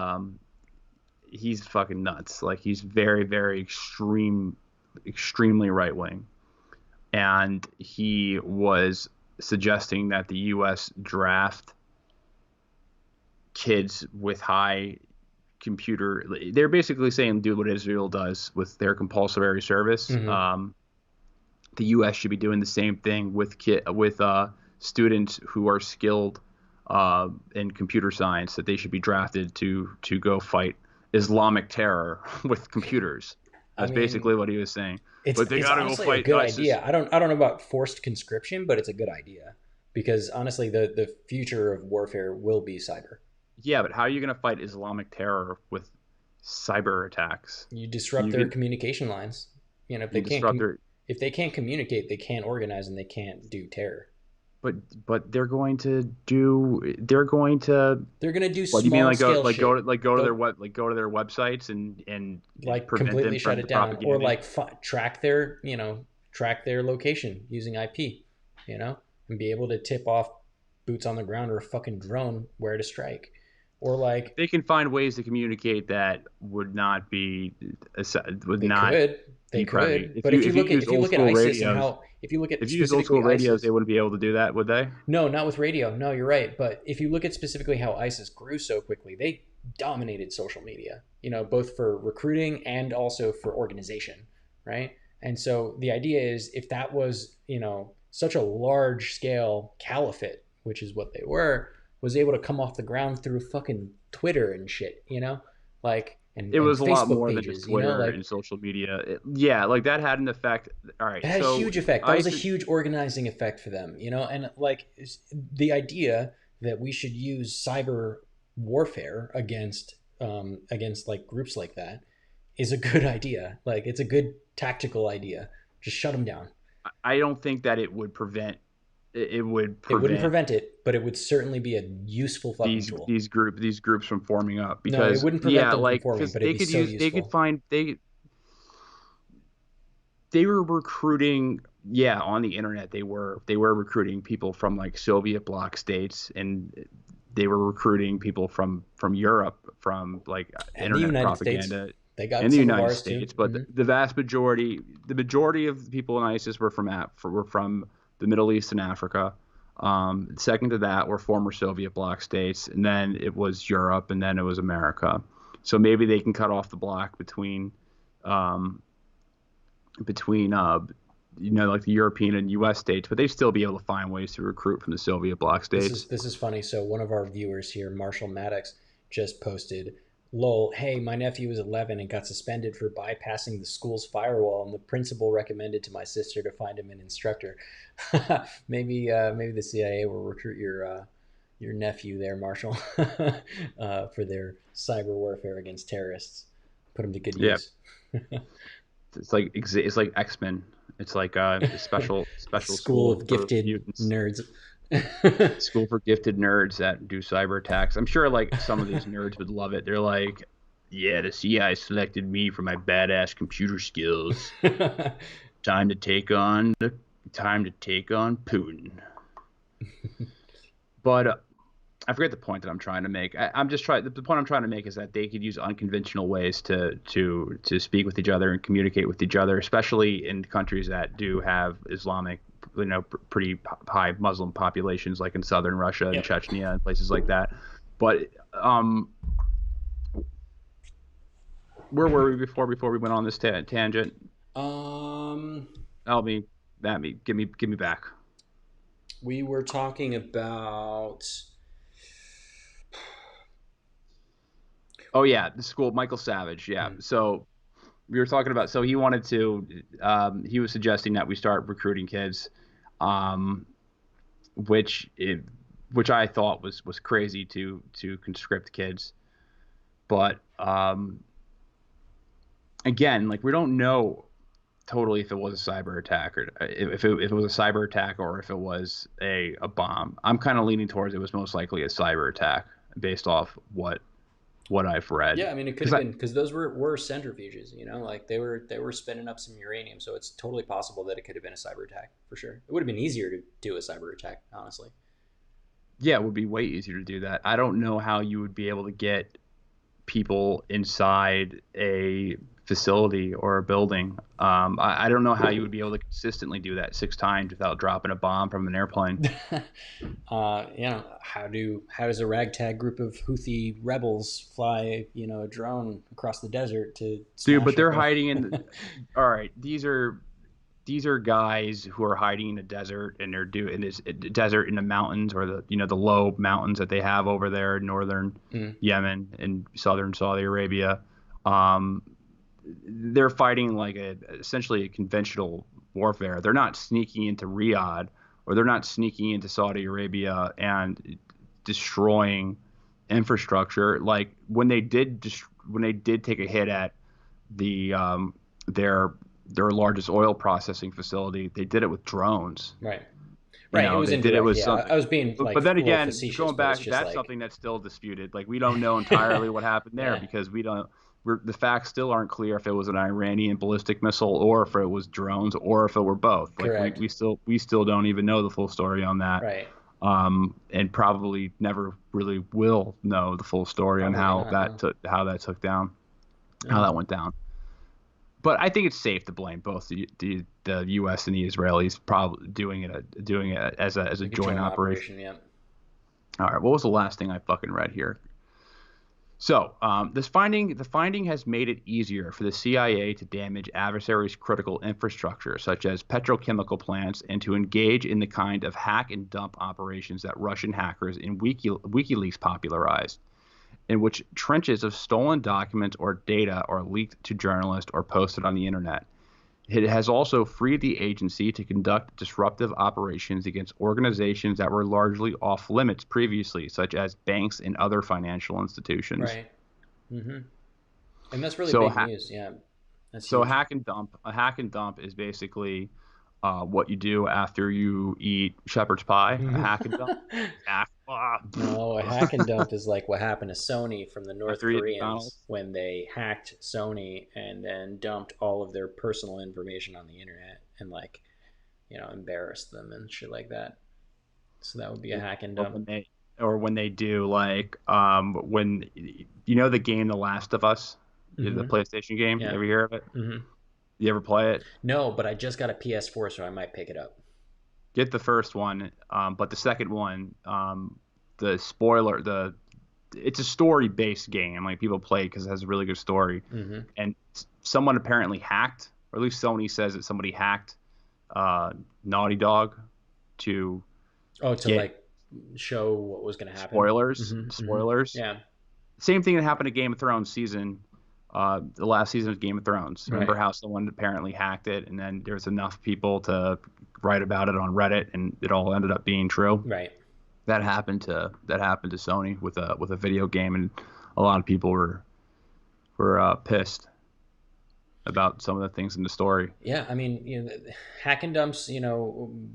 he's fucking nuts. Like he's very very extremely right wing, and he was suggesting that the U.S. draft kids with high computer. They're basically saying do what Israel does with their compulsory service. Hmm. The U.S. should be doing the same thing with students who are skilled in computer science. That they should be drafted to go fight Islamic terror with computers. I That's mean, basically what he was saying. it's But they it's gotta go honestly a fight good ISIS. idea. I don't know about forced conscription, but it's a good idea because honestly, the future of warfare will be cyber. Yeah, but how are you gonna fight Islamic terror with cyber attacks? You disrupt You their can communication lines. If they you can't disrupt their if they can't communicate, they can't organize and they can't do terror. but they're going to They're gonna do what do you mean small scale shit. go to their They'll go to their websites and like prevent them completely shut from it down, or propagating. like track their track their location using IP, and be able to tip off boots on the ground or a fucking drone where to strike, or like They can find ways to communicate that would they not could be privy. but if you look at If you use old school ISIS and radios, how if you look at if you use old specifically school radios, they ISIS. wouldn't be able to do that, would they? No, not with radio. No, you're right. But if you look at specifically how ISIS grew so quickly, they dominated social media, both for recruiting and also for organization, right? And so the idea is if that was, such a large scale caliphate, which is what they were, was able to come off the ground through fucking Twitter and shit, like, It and was a lot Facebook more than just pages, Twitter like and social media. Yeah, like that had an effect. All right, it had a so huge effect. That was a ISIS. huge organizing effect for them, and like the idea that we should use cyber warfare against like groups like that is a good idea. Like it's a good tactical idea. Just shut them down. I don't think that it would prevent. It would It wouldn't prevent prevent it, but it would certainly be a useful fucking tool. these groups from forming up No, it because wouldn't prevent yeah, them from like forming, because but it'd be so they could useful. find they were recruiting, yeah, on the internet. They were recruiting people from like Soviet bloc states, and they were recruiting people from Europe, from like And the internet United States, propaganda they in got the some of United ours too. States. But Hmm. the majority of the people in ISIS were from the Middle East and Africa. Second to that were former Soviet bloc states, and then it was Europe, and then it was America. So maybe they can cut off the block um, between like the European and U.S. states, but they'd still be able to find ways to recruit from the Soviet bloc This states. is this is funny. So one of our viewers here, Marshall Maddox, just posted, "Lol, hey, my nephew is 11 and got suspended for bypassing the school's firewall, and the principal recommended to my sister to find him an instructor." Maybe the CIA will recruit your nephew there, Marshall, for their cyber warfare against terrorists. Put him to good Yeah, use. it's like X-Men. It's like a special School school of for gifted mutants. nerds. School for gifted nerds that do cyber attacks. I'm sure like some of these nerds would love it. They're like, yeah, the CIA selected me for my badass computer skills. Time to take on Putin. But I forget the point that I'm trying to make. I'm just trying. The point I'm trying to make is that they could use unconventional ways to speak with each other and communicate with each other, especially in countries that do have Islamic, pretty high Muslim populations, like in southern Russia and Yep. Chechnya and places like that. But where were we before we went on this tangent? Um, Help me, give me back. we were talking about. Oh yeah, the school, Michael Savage. Yeah. Hmm. So we were talking about. So he wanted to. He was suggesting that we start recruiting kids, um, which it, which I thought was crazy to conscript kids. But again, like we don't know totally if it was a cyber attack or if it was a cyber attack or if it was a bomb. I'm kind of leaning towards it was most likely a cyber attack based off what what I've read. Yeah, I mean, it could Because have been because those were centrifuges, like they were spinning up some uranium, so it's totally possible that it could have been a cyber attack for sure. It would have been easier to do a cyber attack, honestly. yeah, it would be way easier to do that. I don't know how you would be able to get people inside a facility or a building. I don't know how you would be able to consistently do that 6 times without dropping a bomb from an airplane. How does a ragtag group of Houthi rebels fly, a drone across the desert to Dude, but smash they're up hiding in. a? All right, these are guys who are hiding in the desert, and they're doing this desert in the mountains, or the low mountains that they have over there in northern Mm, Yemen and southern Saudi Arabia. Um, they're fighting like essentially a conventional warfare. They're not sneaking into Riyadh, or they're not sneaking into Saudi Arabia and destroying infrastructure. Like when they did take a hit at the their largest oil processing facility, they did it with drones. right, right. It was They did it indirect. with Yeah, something. I was being But like then a little again, facetious, going but it's back, just that's like, something that's still disputed. Like we don't know entirely what happened there yeah, because we don't. The facts still aren't clear if it was an Iranian ballistic missile or if it was drones or if it were both. Like correct, we still don't even know the full story on that. right. And probably never really will know the full story on Probably not. No, how that took down, how no. that went down. But I think it's safe to blame both the U.S. and the Israelis, probably doing it as a Like a joint joint operation. operation. Yeah. All right, what was the last thing I fucking read here? So, the finding has made it easier for the CIA to damage adversaries' critical infrastructure, such as petrochemical plants, and to engage in the kind of hack and dump operations that Russian hackers in WikiLeaks popularized, in which trenches of stolen documents or data are leaked to journalists or posted on the internet. It has also freed the agency to conduct disruptive operations against organizations that were largely off limits previously, such as banks and other financial institutions. Right. Mm-hmm. And that's really So, big news. Yeah, that's so huge. a hack and dump is basically what you do after you eat shepherd's pie. A hack and dump. Hack, No, a hack and dump is like what happened to Sony from the North after you eat Koreans McDonald's. when they hacked Sony and then dumped all of their personal information on the internet and embarrassed them and shit like that. So that would be a hack and or dump. when they or when they do like when the game The Last of Us, the Mm-hmm. PlayStation game. You Yeah. ever hear of it? Mm-hmm. You ever play it? No, but I just got a PS4, so I might pick it up. Get the first one, but the second one, the spoiler, the it's a story based game. Like people play because it has a really good story, Mm-hmm. and someone apparently hacked, or at least Sony says that somebody hacked Naughty Dog to Oh, to get like show what was going to happen. spoilers. Mm-hmm. Mm-hmm. Spoilers. Yeah. Same thing that happened to Game of Thrones season. The last season of Game of Thrones. Remember Right. how someone apparently hacked it, and then there was enough people to write about it on Reddit, and it all ended up being true. Right. That happened to Sony with a video game, and a lot of people were pissed about some of the things in the story. Yeah, I mean, hack and dumps, when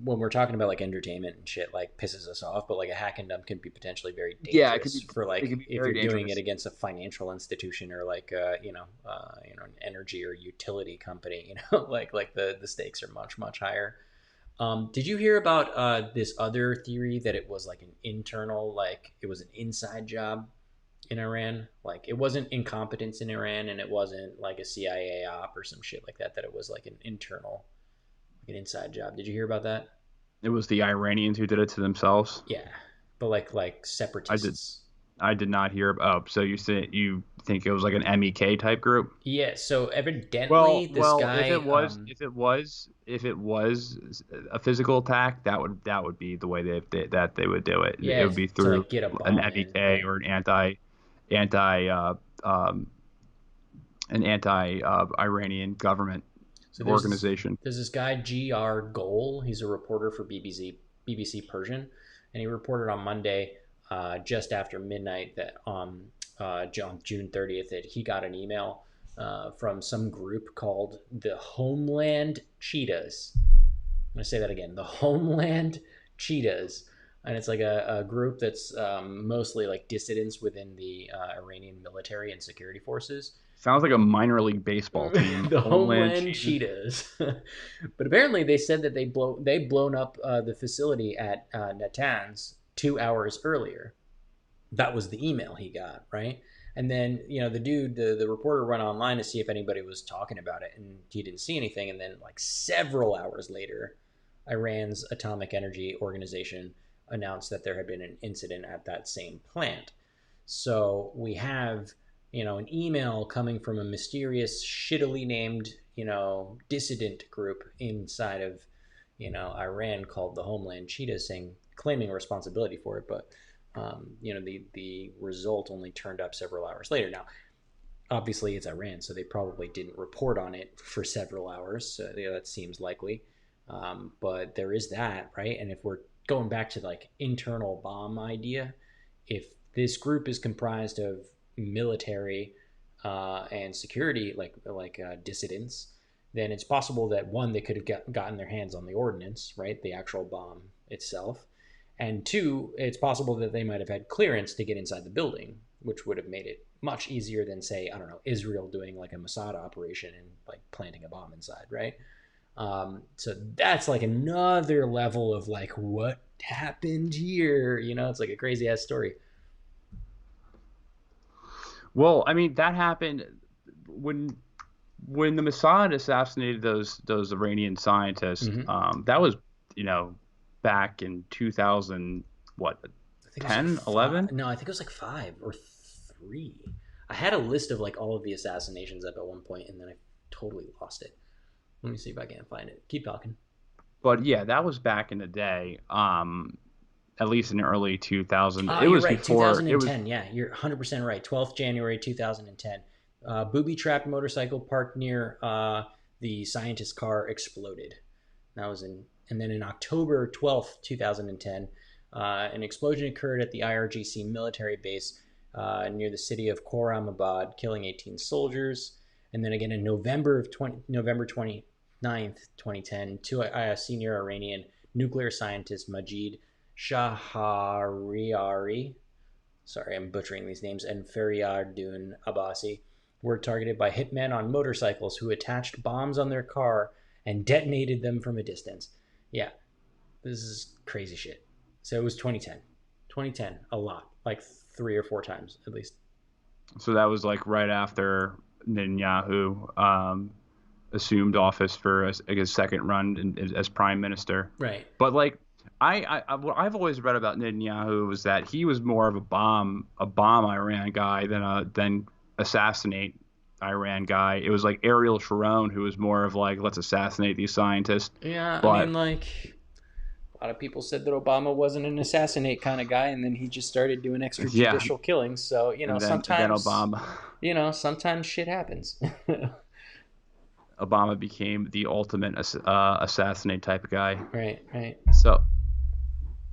we're talking about like entertainment and shit, like pisses us off, but like a hack and dump can be potentially very Yeah, it could dangerous be for it like could be if very you're doing it dangerous. against a financial institution or like an energy or utility company, like the stakes are much much higher. Did you hear about this other theory that it was like an internal, like it was an inside job in Iran? Like it wasn't incompetence in Iran, and it wasn't like a CIA op or some shit like that. That it was like an internal, like an inside job. Did you hear about that? It was the Iranians who did it to themselves. Yeah, but like I did separatists. I did not hear. Oh, so you think it was like an MEK type group? Yeah. So evidently, Well, this well, guy. if it was a physical attack, that would be the way that they would do it. It Yeah, would be to through like get a an bomb in, MEK right? or anti um, Iranian government So organization. there's this guy Gr Goal. He's a reporter for BBC Persian, and he reported on Monday, just after midnight, that on June 30th, that he got an email from some group called the Homeland Cheetahs. I'm gonna say that again: the Homeland Cheetahs. and it's like a group that's mostly like dissidents within the Iranian military and security forces. Sounds like a minor league baseball team. The Homeland Homeland Cheetahs. Cheetahs. But apparently, they said that they've blown up the facility at Natanz 2 hours earlier. That was the email he got, right? And then, the reporter went online to see if anybody was talking about it, and he didn't see anything. And then, like, several hours later, Iran's Atomic Energy Organization announced that there had been an incident at that same plant. So we have, an email coming from a mysterious, shittily named, dissident group inside of, Iran called the Homeland Cheetahs, claiming responsibility for it. But the result only turned up several hours later. Now, obviously, it's Iran, so they probably didn't report on it for several hours. So that seems likely. But there is that, right? And if we're going back to like internal bomb idea, if this group is comprised of military and security, like dissidents, then it's possible that one, they could have gotten their hands on the ordnance, right? The actual bomb itself. And two, it's possible that they might have had clearance to get inside the building, which would have made it much easier than, say, I don't know, Israel doing like a Mossad operation and like planting a bomb inside, right? So that's like another level of like what happened here. It's like a crazy ass story. Well, I mean, that happened when the Mossad assassinated those Iranian scientists. That was, back in 2000, what, I think 10, 11? No, I think it was like 5 or 3. I had a list of like all of the assassinations up at one point, and then I totally lost it. Let me see if I can find it. Keep talking. But yeah, that was back in the day. At least in the early 2000s. Oh, it was right, before 2010. Yeah, you're 100% right. 12th January 2010. Booby-trapped motorcycle parked near the scientist's car exploded. That was and then in October 12th, 2010, an explosion occurred at the IRGC military base near the city of Khorramabad, killing 18 soldiers. And then again in November 29th, 2010, two senior Iranian nuclear scientist Majid Shahriari, sorry, I'm butchering these names, and Fariadun Abbasi were targeted by hitmen on motorcycles who attached bombs on their car and detonated them from a distance. Yeah, this is crazy shit. So it was 2010. 2010, a lot, like 3 or 4 times at least. So that was like right after Netanyahu assumed office for his second run as prime minister. Right. But like, what I've always read about Netanyahu was that he was more of a bomb Iran guy than assassinate Iran guy. It was like Ariel Sharon who was more of like, let's assassinate these scientists. Yeah, I mean, like, a lot of people said that Obama wasn't an assassinate kind of guy, and then he just started doing extrajudicial killings. So sometimes Obama, sometimes shit happens. Obama became the ultimate assassinate type of guy. Right.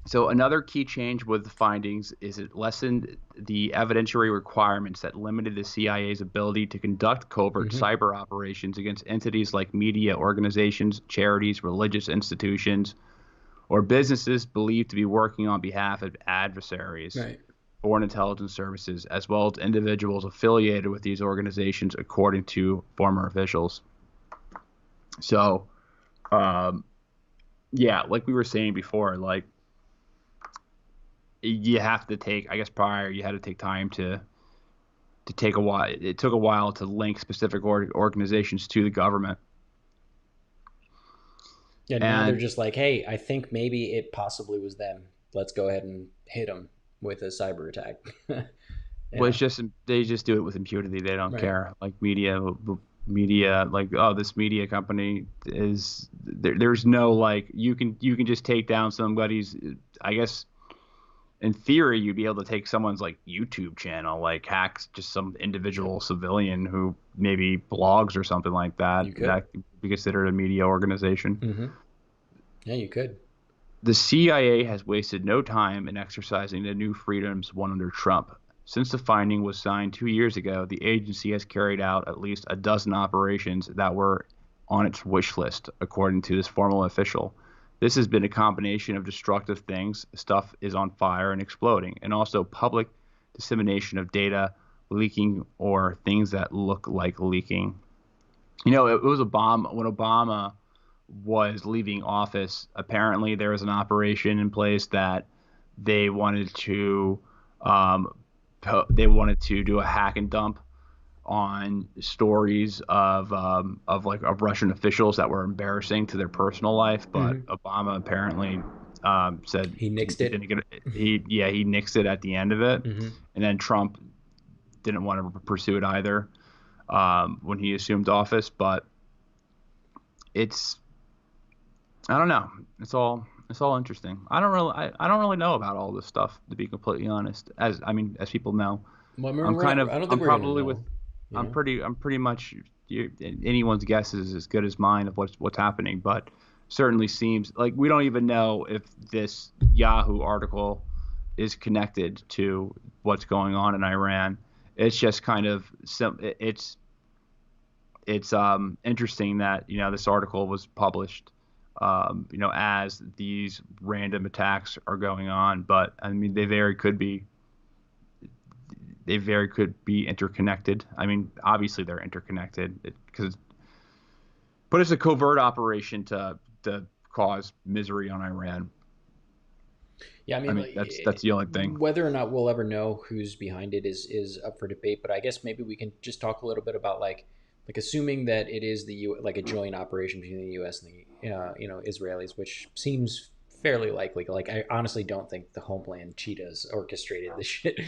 So another key change with the findings is it lessened the evidentiary requirements that limited the CIA's ability to conduct covert cyber operations against entities like media organizations, charities, religious institutions, or businesses believed to be working on behalf of adversaries, foreign intelligence services, as well as individuals affiliated with these organizations, according to former officials. So, yeah, like we were saying before, like, you have to take, I guess prior, you had to take time to take a while. It took a while to link specific organizations to the government. Yeah, now they're just like, hey, I think maybe it possibly was them. Let's go ahead and hit them with a cyber attack. Well, it's just, they just do it with impunity. They don't care. Like media, like, oh, this media company is there's no, like, you can just take down somebody's, I guess, in theory, you'd be able to take someone's like YouTube channel, like hacks just some individual civilian who maybe blogs or something like that. That could be considered a media organization. Yeah, you could. The CIA has wasted no time in exercising the new freedoms won under Trump. Since the finding was signed 2 years ago, the agency has carried out at least a dozen operations that were on its wish list, according to this formal official. This has been a combination of destructive things, stuff is on fire and exploding, and also public dissemination of data leaking or things that look like leaking. It was Obama when Obama was leaving office. Apparently, there was an operation in place that they wanted to um, they wanted to do a hack and dump on stories of Russian officials that were embarrassing to their personal life, but Obama apparently said He nixed he it. didn't get it. He nixed it at the end of it, and then Trump didn't want to pursue it either when he assumed office. But it's I don't know. It's all interesting. I don't really know about all this stuff, to be completely honest. As people know, Well, I mean, I don't I'm think we're gonna probably with know. You know. I'm pretty much anyone's guess is as good as mine of what's happening, but certainly seems like we don't even know if this Yahoo article is connected to what's going on in Iran. It's just kind of it's interesting that this article was published as these random attacks are going on, but I mean they very could be interconnected. I mean, obviously they're interconnected but it's a covert operation to cause misery on Iran. Yeah, I I mean, mean, like, that's the only thing. whether or not we'll ever know who's behind it is up for debate. But I guess maybe we can just talk a little bit about like assuming that it is like a joint operation between the U.S. and the Israelis, which seems fairly likely. Like, I honestly don't think the Homeland cheetahs orchestrated this shit.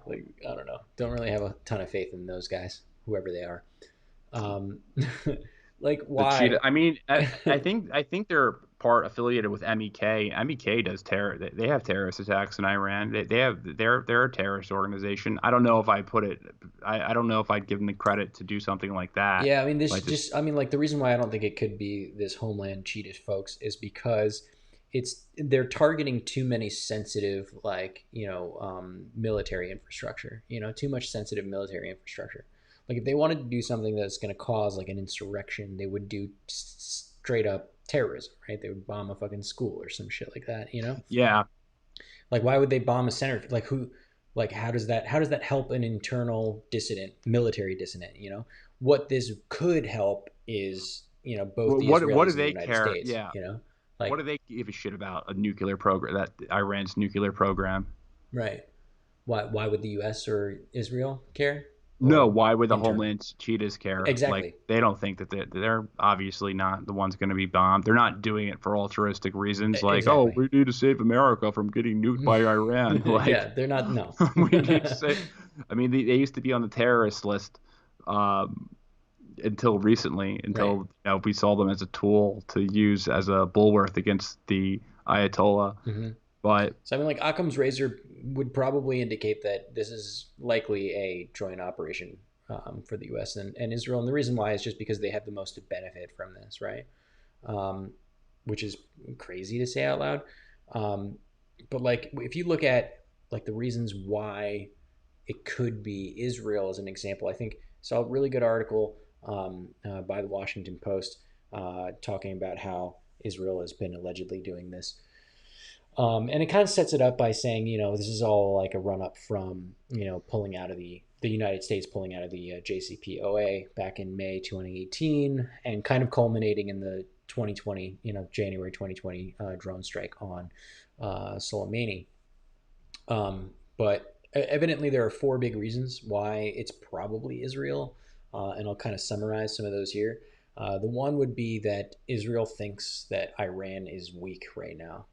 Like, I don't know. Don't really have a ton of faith in those guys, whoever they are. Um, like, The cheetah. why? I mean, I think they're part affiliated with MEK. MEK does terror. They have terrorist attacks in Iran. They're a terrorist organization. I don't know if I put it. I don't know if I'd give them the credit to do something like that. Yeah, I mean, Like just I mean, like, the reason why I don't think it could be this Homeland cheetah folks is because they're targeting too many sensitive, like, military infrastructure, too much sensitive military infrastructure. Like, if they wanted to do something that's going to cause like an insurrection, they would do straight up terrorism, right? They would bomb a fucking school or some shit like that. yeah. Like, why would they bomb a center? Like, who? Like, how does that help an internal dissident, military dissident? What this could help is both the What do Israelis and the they United care? States. Yeah. What Like, do they give a shit about a nuclear program? That Iran's nuclear program. right? Why would the U.S. or Israel care? No, Or why would the internal? Homeland Cheetahs care? Like Exactly. they don't think that they're obviously not the ones going to be bombed. They're not doing it for altruistic reasons, like oh Exactly. we need to save America from getting nuked by Iran. Like Yeah, they're not. No. we need to say. I mean, they used to be on the terrorist list um, until recently, Right. until we saw them as a tool to use as a bulwark against the Ayatollah. Hmm. But So I mean, like, Occam's razor would probably indicate that this is likely a joint operation for the U.S. and Israel, and the reason why is just because they have the most to benefit from this, right? Um, which is crazy to say out loud. Um, but like, if you look at like the reasons why it could be Israel as an example, I think I saw a really good article by the Washington Post talking about how Israel has been allegedly doing this. And it kind of sets it up by saying, this is all like a run up from, pulling out of the United States pulling out of the JCPOA back in May 2018, and kind of culminating in the 2020, January 2020 drone strike on Soleimani. But evidently, there are four big reasons why it's probably Israel, and I'll kind of summarize some of those here. The one would be that Israel thinks that Iran is weak right now.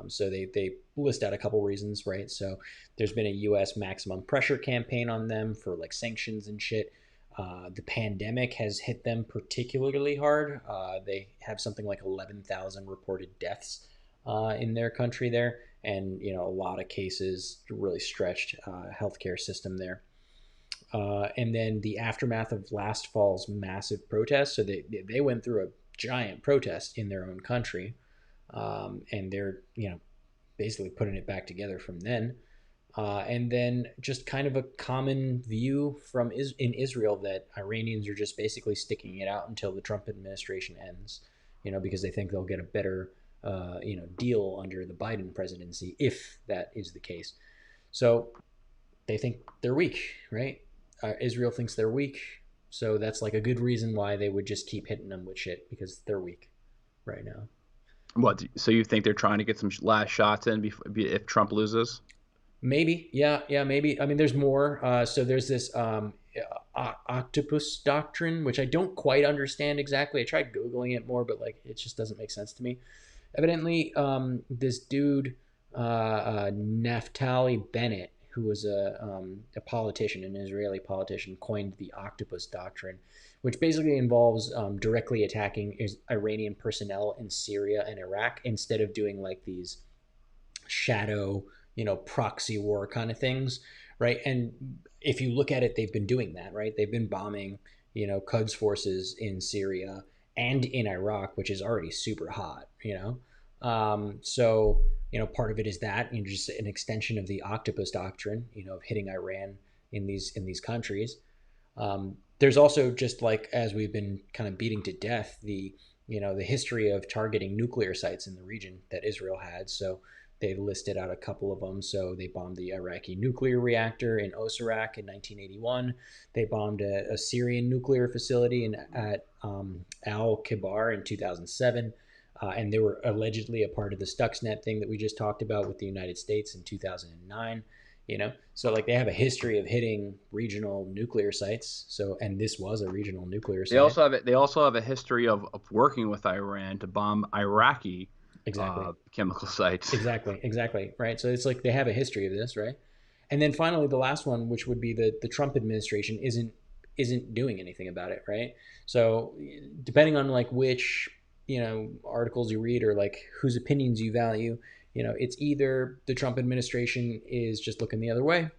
So they list out a couple reasons, right? So there's been a U.S. maximum pressure campaign on them for like sanctions and shit. The pandemic has hit them particularly hard. They have something like 11,000 reported deaths in their country there, and a lot of cases, really stretched healthcare system there. And then the aftermath of last fall's massive protests. So they went through a giant protest in their own country, and they're basically putting it back together from then. And then just kind of a common view in Israel that Iranians are just basically sticking it out until the Trump administration ends, because they think they'll get a better deal under the Biden presidency, if that is the case. So they think they're weak, right? Israel thinks they're weak, so that's like a good reason why they would just keep hitting them with shit, because they're weak right now. What? So you think they're trying to get some last shots in if Trump loses? Maybe, yeah, maybe. I mean, there's more. So there's this octopus doctrine, which I don't quite understand exactly. I tried googling it more, but like it just doesn't make sense to me. Evidently, this dude Naftali Bennett, who was a politician, an Israeli politician, coined the octopus doctrine, which basically involves directly attacking Iranian personnel in Syria and Iraq instead of doing like these shadow, proxy war kind of things, right? And if you look at it, they've been doing that, right? They've been bombing, Quds forces in Syria and in Iraq, which is already super hot. So, part of it is that, just an extension of the octopus doctrine, of hitting Iran in these countries. There's also, just like as we've been kind of beating to death, the history of targeting nuclear sites in the region that Israel had. So they listed out a couple of them. So they bombed the Iraqi nuclear reactor in Osirak in 1981. They bombed a Syrian nuclear facility at Al Kibar in 2007. And they were allegedly a part of the Stuxnet thing that we just talked about with the United States in 2009. So like they have a history of hitting regional nuclear sites. So, and this was a regional nuclear site. They also have a history of working with Iran to bomb Iraqi Exactly. chemical sites. Exactly. Right. So it's like they have a history of this, right? And then finally, the last one, which would be the Trump administration, isn't doing anything about it, right? So depending on like which articles you read or like whose opinions you value, it's either the Trump administration is just looking the other way,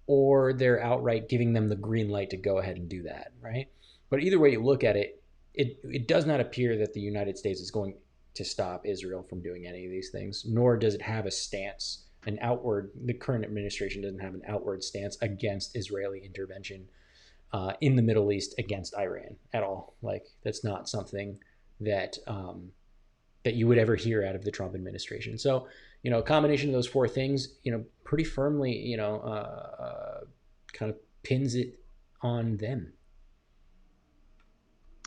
or they're outright giving them the green light to go ahead and do that, right? But either way you look at it, it does not appear that the United States is going to stop Israel from doing any of these things, nor does it have a stance, the current administration doesn't have an outward stance against Israeli intervention in the Middle East against Iran at all. Like that's not something that that you would ever hear out of the Trump administration. So, a combination of those four things, pretty firmly, kind of pins it on them.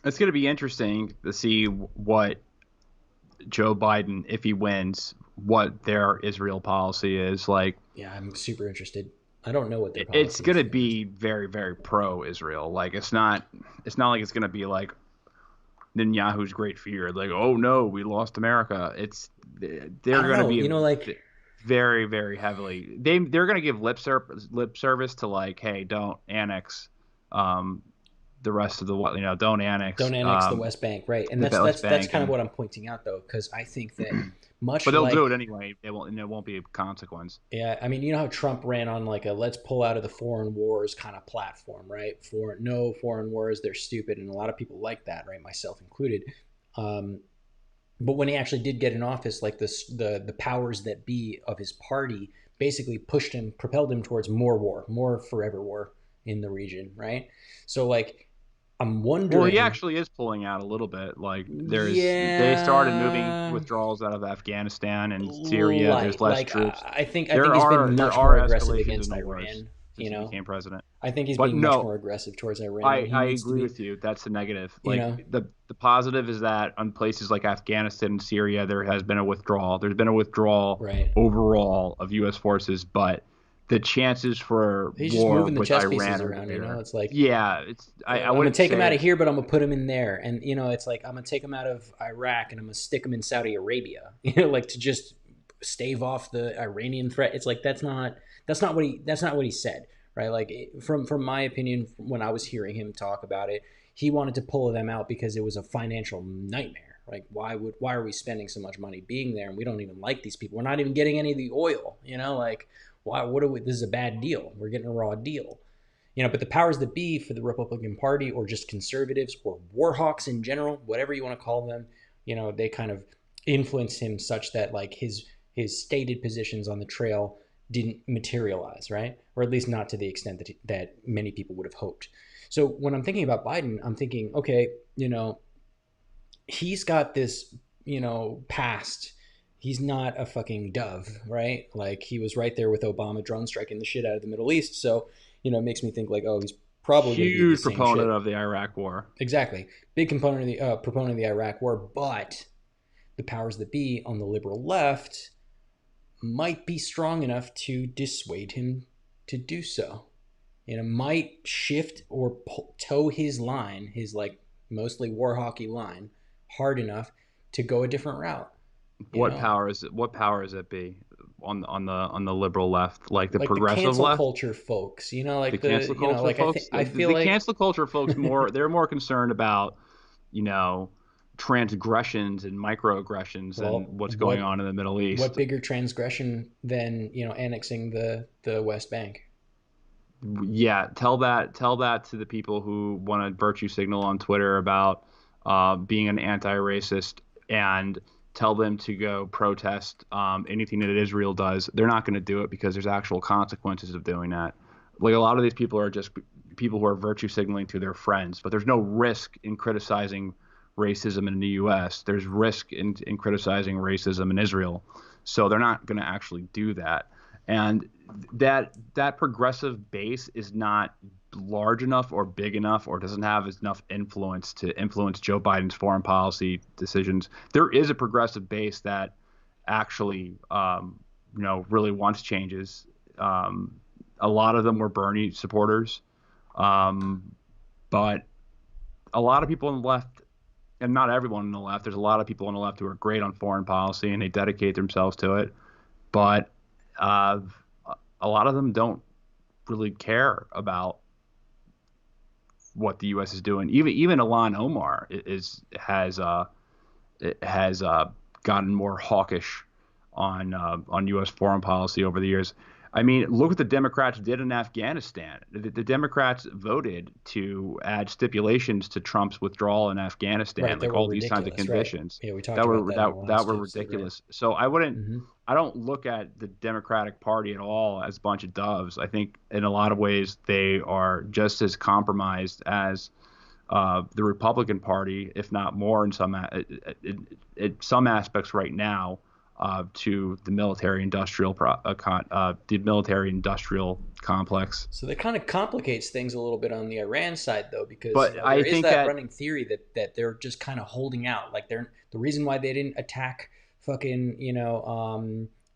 It's going to be interesting to see what Joe Biden, if he wins, what their Israel policy is like. Yeah, I'm super interested. I don't know what their policy it's going to be very, very pro-Israel. Like it's not like it's going to be like Netanyahu's great fear. Like, oh no, we lost America. They're going to be like very, very heavily. They're going to give lip service to like, hey, don't annex the rest of the don't annex the West Bank, right? And that's kind of what I'm pointing out though, because I think that but they'll do it anyway. There won't be a consequence. Yeah, I mean, how Trump ran on like a let's pull out of the foreign wars kind of platform, right? For no foreign wars, they're stupid, and a lot of people like that, right? Myself included. But when he actually did get in office, like the powers that be of his party basically propelled him towards more forever war in the region, right? So like I'm wondering. Well, he actually is pulling out a little bit. Like they started moving withdrawals out of Afghanistan and Syria. There's less troops. I think he's been much more aggressive against Iran. He became president. I think he's being much more aggressive towards Iran. I agree with you. That's the negative. Like the positive is that on places like Afghanistan and Syria, there has been a withdrawal. There's been a withdrawal overall of U.S. forces, but the chances for he's war just moving the with chess Iran pieces around, it's like I I'm gonna take him out of here, but I'm gonna put him in there, and it's like I'm gonna take him out of Iraq and I'm gonna stick him in Saudi Arabia, like to just stave off the Iranian threat. It's like that's not what he said, right? Like from my opinion, when I was hearing him talk about it, he wanted to pull them out because it was a financial nightmare. Like why are we spending so much money being there and we don't even like these people? We're not even getting any of the oil, like. Why? This is a bad deal. We're getting a raw deal, But the powers that be for the Republican Party, or just conservatives, or war hawks in general, whatever you want to call them, they kind of influence him such that like his stated positions on the trail didn't materialize, right? Or at least not to the extent that many people would have hoped. So when I'm thinking about Biden, I'm thinking, okay, he's got this past. He's not a fucking dove, right? Like he was right there with Obama drone striking the shit out of the Middle East. So, it makes me think like, oh, he's probably going to be the Huge same proponent shit. of the Iraq War. Exactly. Big component of the proponent of the Iraq War, but the powers that be on the liberal left might be strong enough to dissuade him to do so. Might shift or toe his line, his like mostly war hockey line, hard enough to go a different route. You What know, power is it? What power is it be on the liberal left, like the like the progressive cancel left, culture folks. the cancel culture Like folks? I feel The like cancel culture folks they're more concerned about you know transgressions and microaggressions and well, what's going on in the Middle what East. bigger transgression than annexing the West Bank? Yeah, tell that to the people who want to virtue signal on Twitter about being an anti-racist, and tell them to go protest anything that Israel does. They're not going to do it because there's actual consequences of doing that. Like a lot of these people are just people who are virtue signaling to their friends, but there's no risk in criticizing racism in the U.S. There's risk in criticizing racism in Israel, so they're not going to actually do that. And that progressive base is not large enough or big enough or doesn't have enough influence to influence Joe Biden's foreign policy decisions. There is a progressive base that actually, really wants changes. A lot of them were Bernie supporters, um, but a lot of people on the left, and not everyone on the left. There's a lot of people on the left who are great on foreign policy and they dedicate themselves to it, but uh, a lot of them don't really care about what the U.S. is doing. Even Ilhan Omar has gotten more hawkish on U.S. foreign policy over the years. I mean, look what the Democrats did in Afghanistan. The Democrats voted to add stipulations to Trump's withdrawal in Afghanistan, Right, that like were all these kinds of ridiculous. Right. conditions Yeah, we talked that about were that in the that last were episode. Right. ridiculous. So Mm-hmm. I don't look at the Democratic Party at all as a bunch of doves. I think in a lot of ways they are just as compromised as the Republican Party, if not more, in some aspects right now, to the military industrial complex. So that kind of complicates things a little bit on the Iran side, though, because But there I is think that that running theory that they're just kind of holding out. Like they're the reason why they didn't attack fucking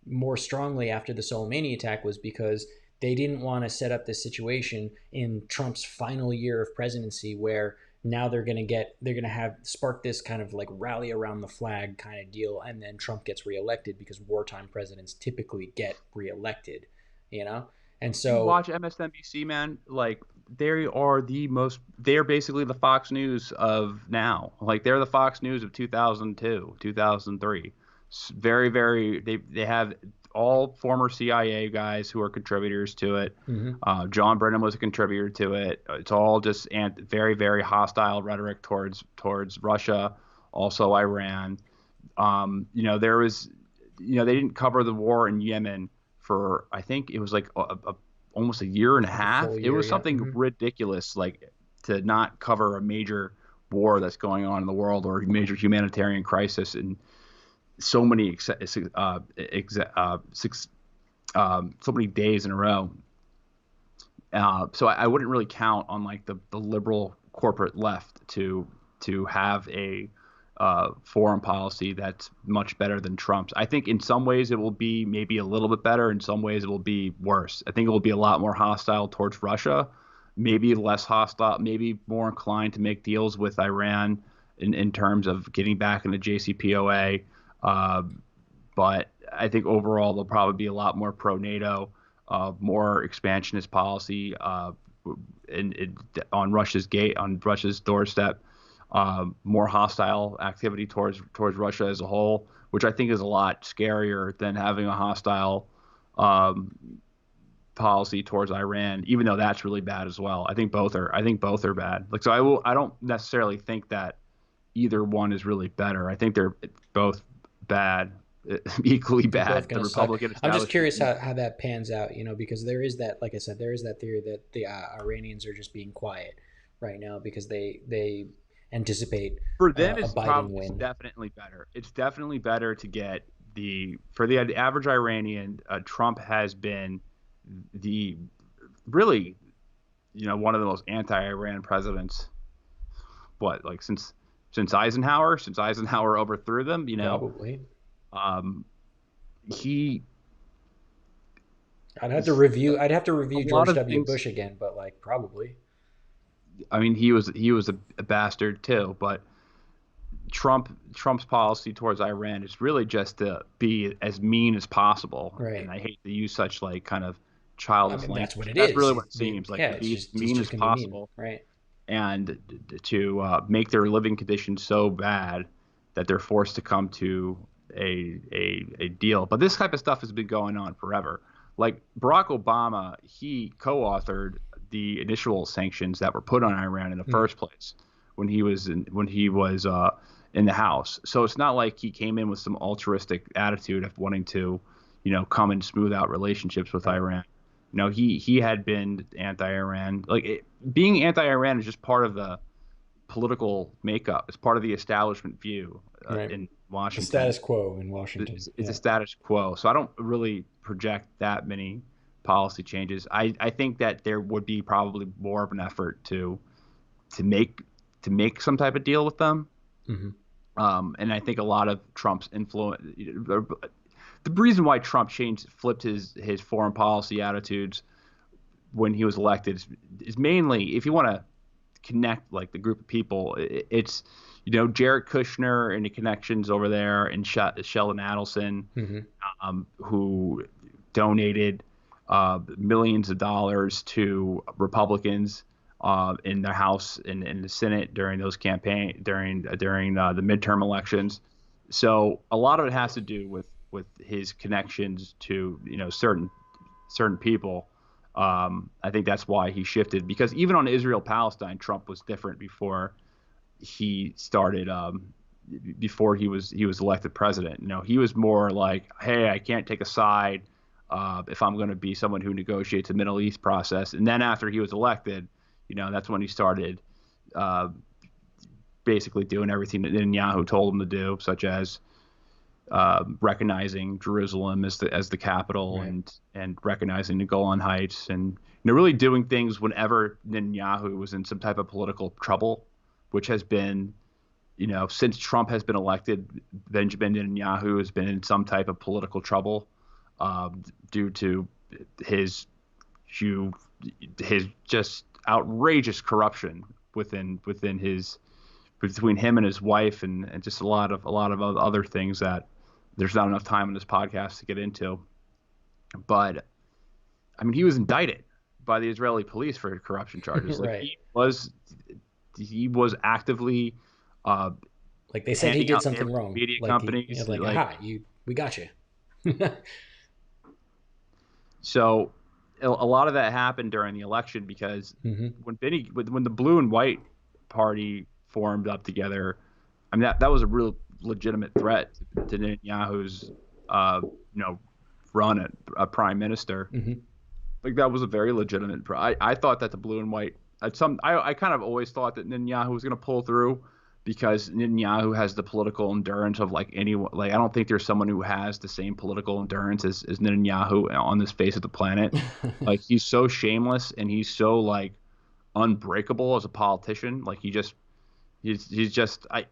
more strongly after the Soleimani attack was because they didn't want to set up this situation in Trump's final year of presidency where now they're gonna have spark this kind of like rally around the flag kind of deal, and then Trump gets reelected because wartime presidents typically get reelected, you know. And you so watch MSNBC, man, like they're basically the Fox News of now. Like they're the Fox News of 2002, 2003. Very, very, they have all former CIA guys who are contributors to it. mhm. John Brennan was a contributor to it. It's all just very, very hostile rhetoric towards Russia, also Iran. There was, they didn't cover the war in Yemen for I think it was like almost a year and a Like a half. full It year, was yeah. something ridiculous, like to not cover a major war that's going on in the world or a major humanitarian crisis in so many so many days in a row. So I wouldn't really count on like the liberal corporate left to have a foreign policy that's much better than Trump's. I think in some ways it will be maybe a little bit better. In some ways it will be worse. I think it will be a lot more hostile towards Russia, maybe less hostile, maybe more inclined to make deals with Iran in terms of getting back into JCPOA. Uh, but I think overall they'll probably be a lot more pro NATO, more expansionist policy on Russia's doorstep, more hostile activity towards Russia as a whole, which I think is a lot scarier than having a hostile um, policy towards Iran, even though that's really bad as well. I think both are bad. Like so, I don't necessarily think that either one is really better. I think they're both bad, equally They're both bad. going The to suck. Republican I'm just establishment. curious how that pans out, because there is that, like I said, there is that theory that the Iranians are just being quiet right now because anticipate For them, a Biden it's win. definitely better. It's definitely better to get for the average Iranian. Trump has been the really, one of the most anti-Iran presidents. What, like since Eisenhower overthrew them, Probably. um, he I'd have to review. I'd have to a review lot George of W. things. Bush again, but like probably. I mean, he was a bastard too, but Trump's policy towards Iran is really just to be as mean as possible, and Right. I hate to use such like kind of I childish mean, that's what language. it That's is. really what it seems like, Yeah, to be as he's mean just as gonna be mean, possible right? and to make their living conditions so bad that they're forced to come to a deal. But this type of stuff has been going on forever. Like Barack Obama, he co-authored the initial sanctions that were put on Iran in the Mm. first place when he was in the House. So it's not like he came in with some altruistic attitude of wanting to, come and smooth out relationships with Right. Iran. He had been anti-Iran. Being anti-Iran is just part of the political makeup. It's part of the establishment view Right. in The Washington. status quo in Washington. It's a Yeah. status quo. So I don't really project that many policy changes. I think that there would be probably more of an effort to make to make some type of deal with them. Hmm. And I think a lot of Trump's influence, the reason why Trump flipped his foreign policy attitudes when he was elected is mainly, if you want to connect like the group of people, it's Jared Kushner and the connections over there, and Sheldon Adelson, Hmm. who donated millions of dollars to Republicans in the House and in the Senate during those during the midterm elections. So a lot of it has to do with his connections to certain people. I think that's why he shifted, because even on Israel Palestine, Trump was different he started before he was elected president. He was more like, hey, I can't take a side if I'm going to be someone who negotiates a Middle East process. And then after he was elected, that's when he started uh, basically doing everything that Netanyahu told him to do, such as recognizing Jerusalem as the capital, Right. and recognizing the Golan Heights, and really doing things whenever Netanyahu was in some type of political trouble, which has been, since Trump has been elected, Benjamin Netanyahu has been in some type of political trouble due to his his just outrageous corruption between him and his wife, and just a lot of other things that there's not enough time in this podcast to get into. But I mean, he was indicted by the Israeli police for corruption charges. Like Right. he was actively uh, Like they said he handing did out something favors to wrong. media Like companies. like aha, we got you. So a lot of that happened during the election, because Hmm. when the blue and white party formed up together, I mean that was a real legitimate threat to Netanyahu's run at a prime minister. Hmm. Like that was a very legitimate. I thought that the blue and white I kind of always thought that Netanyahu was going to pull through, because Netanyahu has the political endurance of like anyone. Like I don't think there's someone who has the same political endurance as Netanyahu on this face of the planet. Like he's so shameless, and he's so like unbreakable as a politician. Like he's just I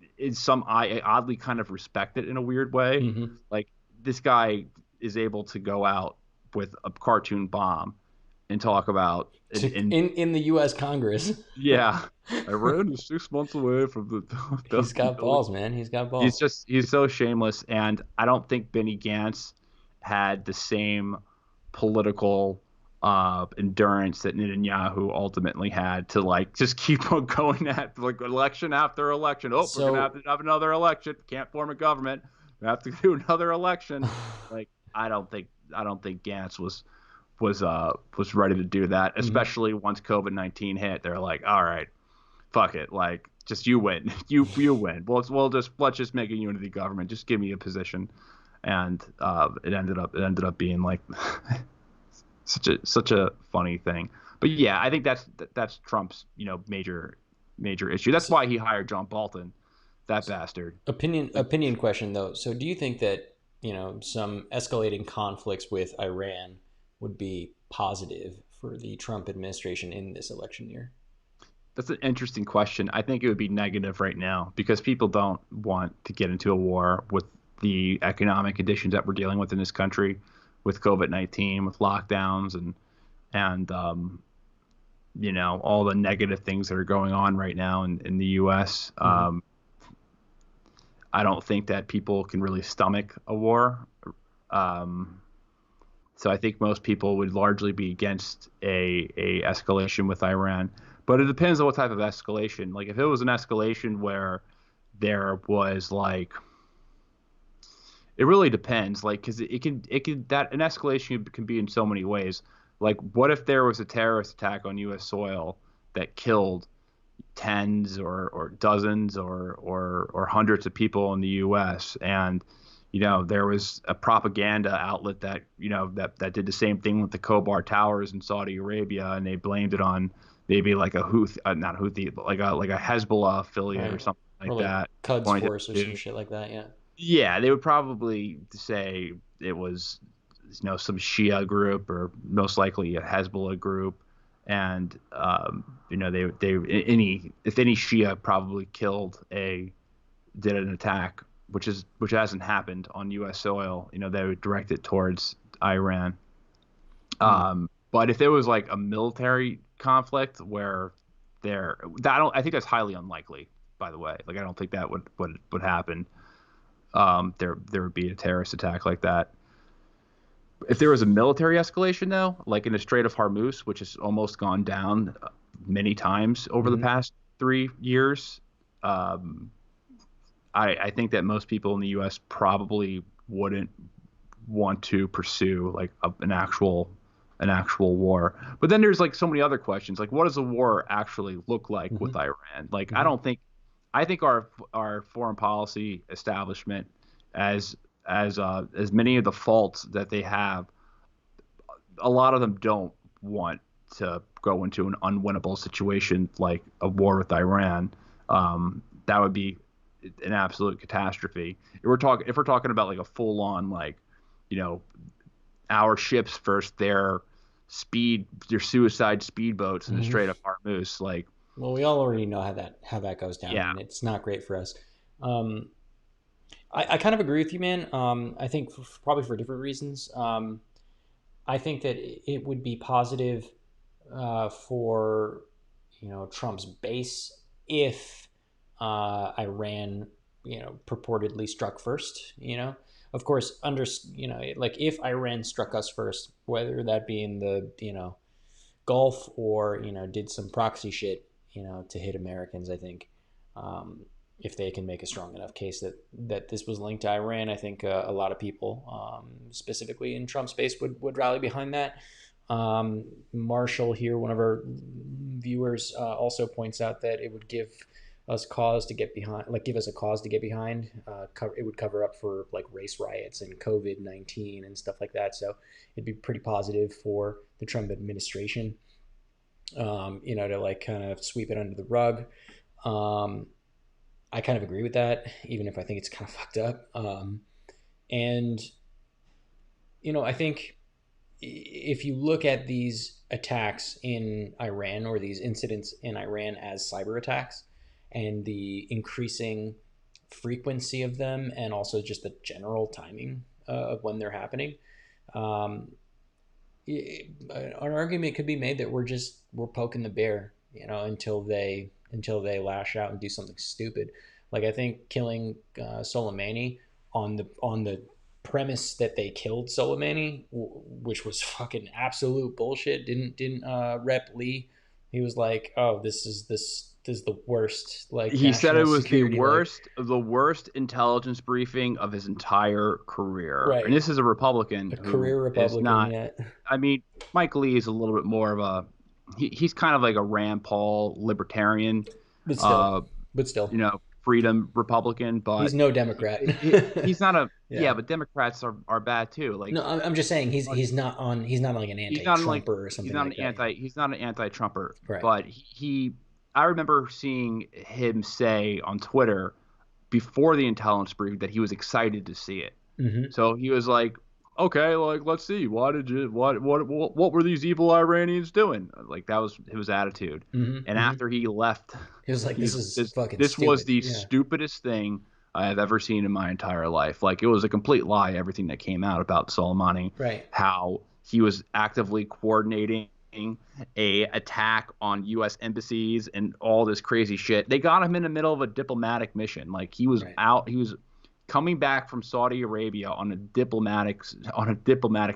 oddly kind of respect it in a weird way. Hmm. Like this guy is able to go out with a cartoon bomb and talk about and In the U.S. Congress. yeah, Iran is 6 months away from the He's got balls, man. He's got balls. he's so shameless, and I don't think Benny Gantz had the same political endurance that Netanyahu ultimately had to like just keep on going at like election after election. Oh, we're gonna So have another election. Can't form a government. We have to do another election. Like I don't think Gantz was ready to do that, mhm. especially once COVID-19 hit. They're like, all right, fuck it, like just you win, you win. Let's just make a unity government. Just give me a position, and it ended up being like such a funny thing. But yeah, I think that's Trump's major major issue. That's why he hired John Bolton, that bastard. Opinion question though. So do you think that, some escalating conflicts with Iran would be positive for the Trump administration in this election year? That's an interesting question. I think it would be negative right now because people don't want to get into a war with the economic conditions that we're dealing with in this country, with COVID-19, with lockdowns, and all the negative things that are going on right now in the U.S. Mm-hmm. I don't think that people can really stomach a war. So I think most people would largely be against a escalation with Iran. But it depends on what type of escalation. Like if it was an escalation where there was like, it really depends. Like because it can that an escalation can be in so many ways. Like what if there was a terrorist attack on U.S. soil that killed tens or dozens or hundreds of people in the U.S. and there was a propaganda outlet that that did the same thing with the Khobar Towers in Saudi Arabia, and they blamed it on maybe like a Houthi, not Houthi, but like a Hezbollah affiliate or Right. something Or like like that. Cuds Pointed Force or to- some shit like that. Yeah. Yeah, they would probably say it was some Shia group or most likely a Hezbollah group, and they if any Shia probably did an attack, which hasn't happened on U.S. soil. They would direct it towards Iran. Mm. But if there was like a military conflict where I think that's highly unlikely. By the way, like I don't think that would happen. There would be a terrorist attack like that. If there was a military escalation, though, like in the Strait of Hormuz, which has almost gone down many times over the Mm-hmm. past 3 years, um, I think that most people in the U.S. probably wouldn't want to pursue like an actual war. But then there's like so many other questions, like what does a war actually look like Mm-hmm. with Iran? Like Mm-hmm. I think our foreign policy establishment, as many of the faults that they have, a lot of them don't want to go into an unwinnable situation like a war with Iran. That would be an absolute catastrophe. If we're talking about like a full on like, you know, our ships versus their suicide speedboats in the Mm-hmm. Strait of Hormuz, like Well, we all already know how that goes down, yeah, and it's not great for us. Um, I kind of agree with you, man. I think probably for different reasons. I think that it would be positive for Trump's base if Iran purportedly struck first. Of course, like if Iran struck us first, whether that be in the Gulf or did some proxy shit to hit Americans. I think if they can make a strong enough case that this was linked to Iran, I think a lot of people, specifically in Trump's base, would rally behind that. Marshall here, one of our viewers, also points out that it would give us cause to get behind, like give us a cause to get behind. It would cover up for like race riots and COVID-19 and stuff like that. So it'd be pretty positive for the Trump administration, to like kind of sweep it under the rug. I kind of agree with that, even if I think it's kind of fucked up. And I think if you look at these attacks in Iran or these incidents in Iran as cyber attacks and the increasing frequency of them and also just the general timing of when they're happening, an argument could be made that we're poking the bear, until they lash out and do something stupid. Like I think killing Soleimani on the premise that they killed Soleimani, which was fucking absolute bullshit. Didn't Rep Lee? He was like, "Oh, this is the worst." Like he said national it was security, the worst intelligence briefing of his entire career. right? And this is a Republican A who career is Republican, not. yeah. I mean, Mike Lee is a little bit more of he's kind of like a Rand Paul libertarian, But still, uh, but still, freedom Republican, he's but no Democrat. he's not a Yeah. but Democrats are bad too. Like No, I'm just saying he's not like an he's not like anti-Trumper or something like that. he's not an anti-Trumper, Right. but he I remember seeing him say on Twitter before the intelligence brief that he was excited to see it. Mm-hmm. So he was like, "Okay, like let's see. Why did you? What were these evil Iranians doing?" Like that was his attitude. Mm-hmm. And Mm-hmm. after he left, He was like, he's "This is this fucking this was stupid." the Yeah. stupidest thing I have ever seen in my entire life. Like it was a complete lie. Everything that came out about Soleimani, Right. how he was actively coordinating a attack on U.S. embassies and all this crazy shit. They got him in the middle of a diplomatic mission. Like he was Right. out. He was coming back from Saudi Arabia on a diplomatic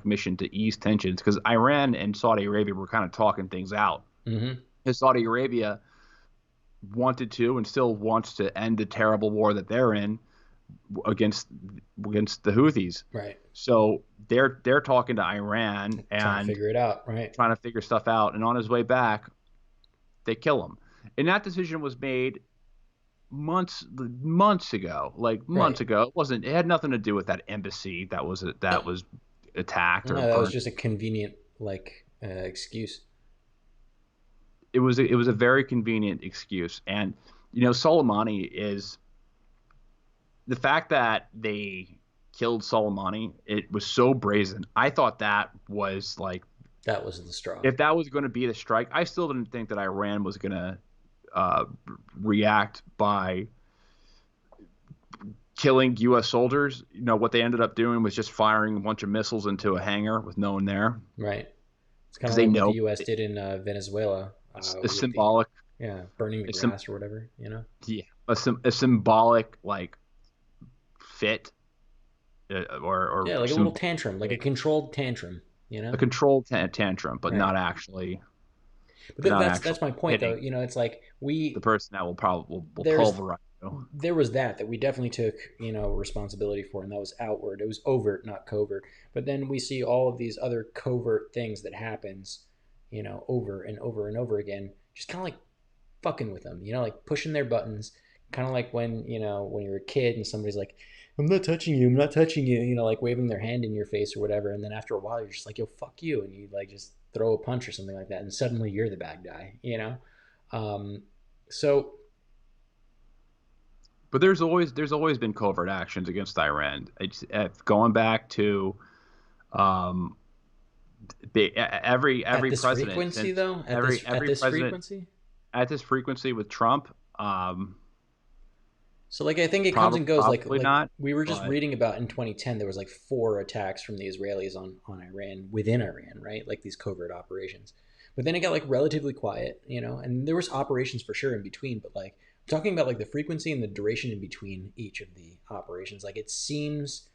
mission to ease tensions because Iran and Saudi Arabia were kind of talking things out. Mm-hmm. Because Saudi Arabia wanted to and still wants to end the terrible war that they're in against the Houthis. Right. So they're talking to Iran Trying to and figure it out. Right. trying to figure stuff out. And on his way back, they kill him. And that decision was made months ago, like months Right. ago. It had nothing to do with that embassy that was attacked or No, that was burnt. just a convenient excuse. It was a very convenient excuse. And Soleimani is the fact that they killed Soleimani. It was so brazen. I thought that was like, That was the straw. if that was going to be the strike, I still didn't think that Iran was going to uh, react by killing U.S. soldiers. What they ended up doing was just firing a bunch of missiles into a hangar with no one there Right. It's kind because of they like what the know U.S. did in Venezuela a with symbolic, burning the a, grass or whatever. yeah, a symbolic like fit Yeah, like a little tantrum, like a controlled tantrum. a controlled tantrum, but Right. But not that's actually my point, though. hitting It's like the we person that will probably will there's pulverize you. there was that we definitely took responsibility for, and that was outward. It was overt, not covert. But then we see all of these other covert things that happens, over and over and over again, just kind of like fucking with them, like pushing their buttons, kind of like when you're a kid and somebody's like, I'm not touching you, I'm not touching you, like waving their hand in your face or whatever, and then after a while you're just like, yo, fuck you, and you like just throw a punch or something like that, and suddenly you're the bad guy. um, so But there's always been covert actions against Iran. Going back to um, at every this president frequency, since though, at every this president frequency. at this frequency with Trump, So like I think it comes and goes. Like probably not. we were just But reading about in 2010, there was like 4 attacks from the Israelis on Iran, within Iran, right? Like these covert operations. But then it got like relatively quiet, and there was operations for sure in between. But like I'm talking about like the frequency and the duration in between each of the operations, like it seems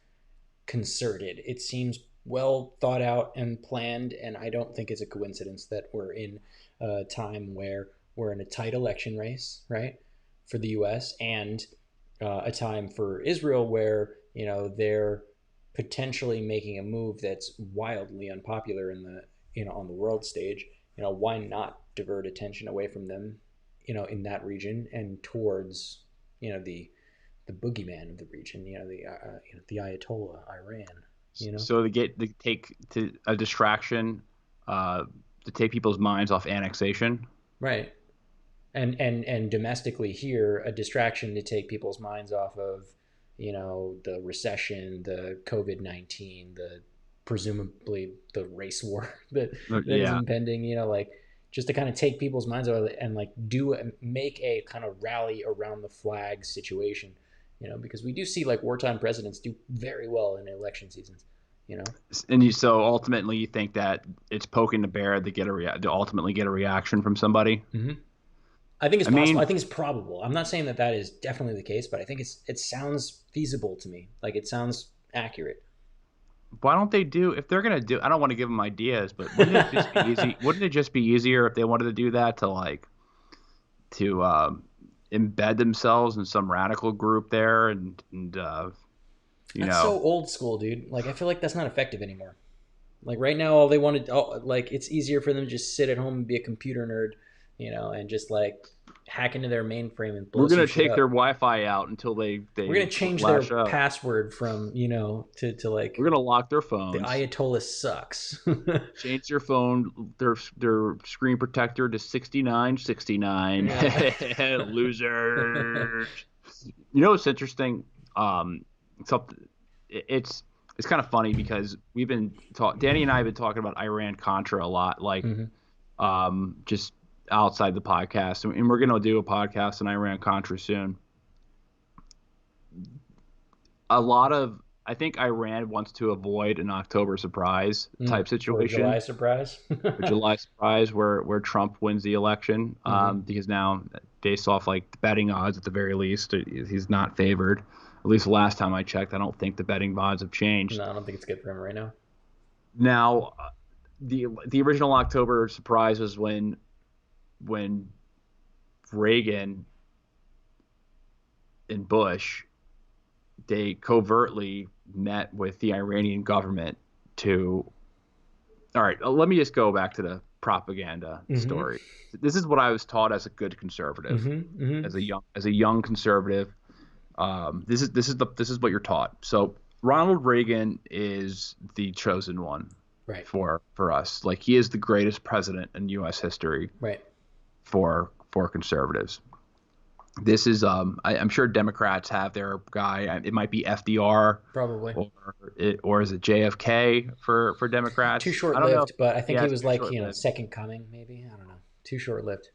concerted. It seems well thought out and planned, and I don't think it's a coincidence that we're in a time where we're in a tight election race, right, for the U.S. and a time for Israel where they're potentially making a move that's wildly unpopular in the on the world stage. Why not divert attention away from them, in that region and towards the boogeyman of the region, the Ayatollah, Iran. so to take to a distraction, uh, to take people's minds off annexation. Right. And domestically here, a distraction to take people's minds off of the recession, the COVID-19, the presumably the race war that is Yeah, impending. Like just to kind of take people's minds out of it and like make a kind of rally around the flag situation. Because we do see like wartime presidents do very well in election seasons. and so ultimately you think that it's poking the bear to ultimately get a reaction from somebody. Mm-hmm. I think it's I possible. I mean, think it's probable. I'm not saying that is definitely the case, but I think it sounds feasible to me. Like it sounds accurate. why don't they do if they're gonna do? I don't want to give them ideas, but wouldn't it just be easy? Wouldn't it just be easier if they wanted to do that to embed themselves in some radical group there and you That's know so old school, dude. Like I feel like that's not effective anymore. Like right now, all they want to, like it's easier for them to just sit at home and be a computer nerd, and just like hack into their mainframe and blow We're some gonna shit take their up. Wi-Fi out until We're gonna they change their flash up. password from to We're like gonna lock their the phones. Ayatollah sucks. Change their phone, their screen protector to 6969. Yeah. Losers. You know what's interesting? Um, something it's kind of funny because Danny and I have been talking about Iran Contra a lot, like Hmm. just outside the podcast, and we're gonna do a podcast on Iran Contra soon. A lot of I think Iran wants to avoid an October surprise type For a July situation, surprise. a July surprise where Trump wins the election, Hmm. because now, based off like the betting odds at the very least, he's not favored. At least the last time I checked, I don't think the betting odds have changed. No, I don't think it's good for him right now. Now, the original October surprise was when Reagan and Bush, they covertly met with the Iranian government to. All right, let me just go back to the propaganda Hmm. story. This is what I was taught as a good conservative, Hmm. Hmm. as a young conservative. This is what you're taught. So Ronald Reagan is the chosen one Right. for us. Like, he is the greatest president in U.S. history Right. for conservatives. This is I'm sure Democrats have their guy. It might be FDR, Probably. or is it JFK for Too Democrats? short I don't know. lived, but I think Yeah, he it's was too like, short lived. second coming, maybe. I don't know. Too short lived.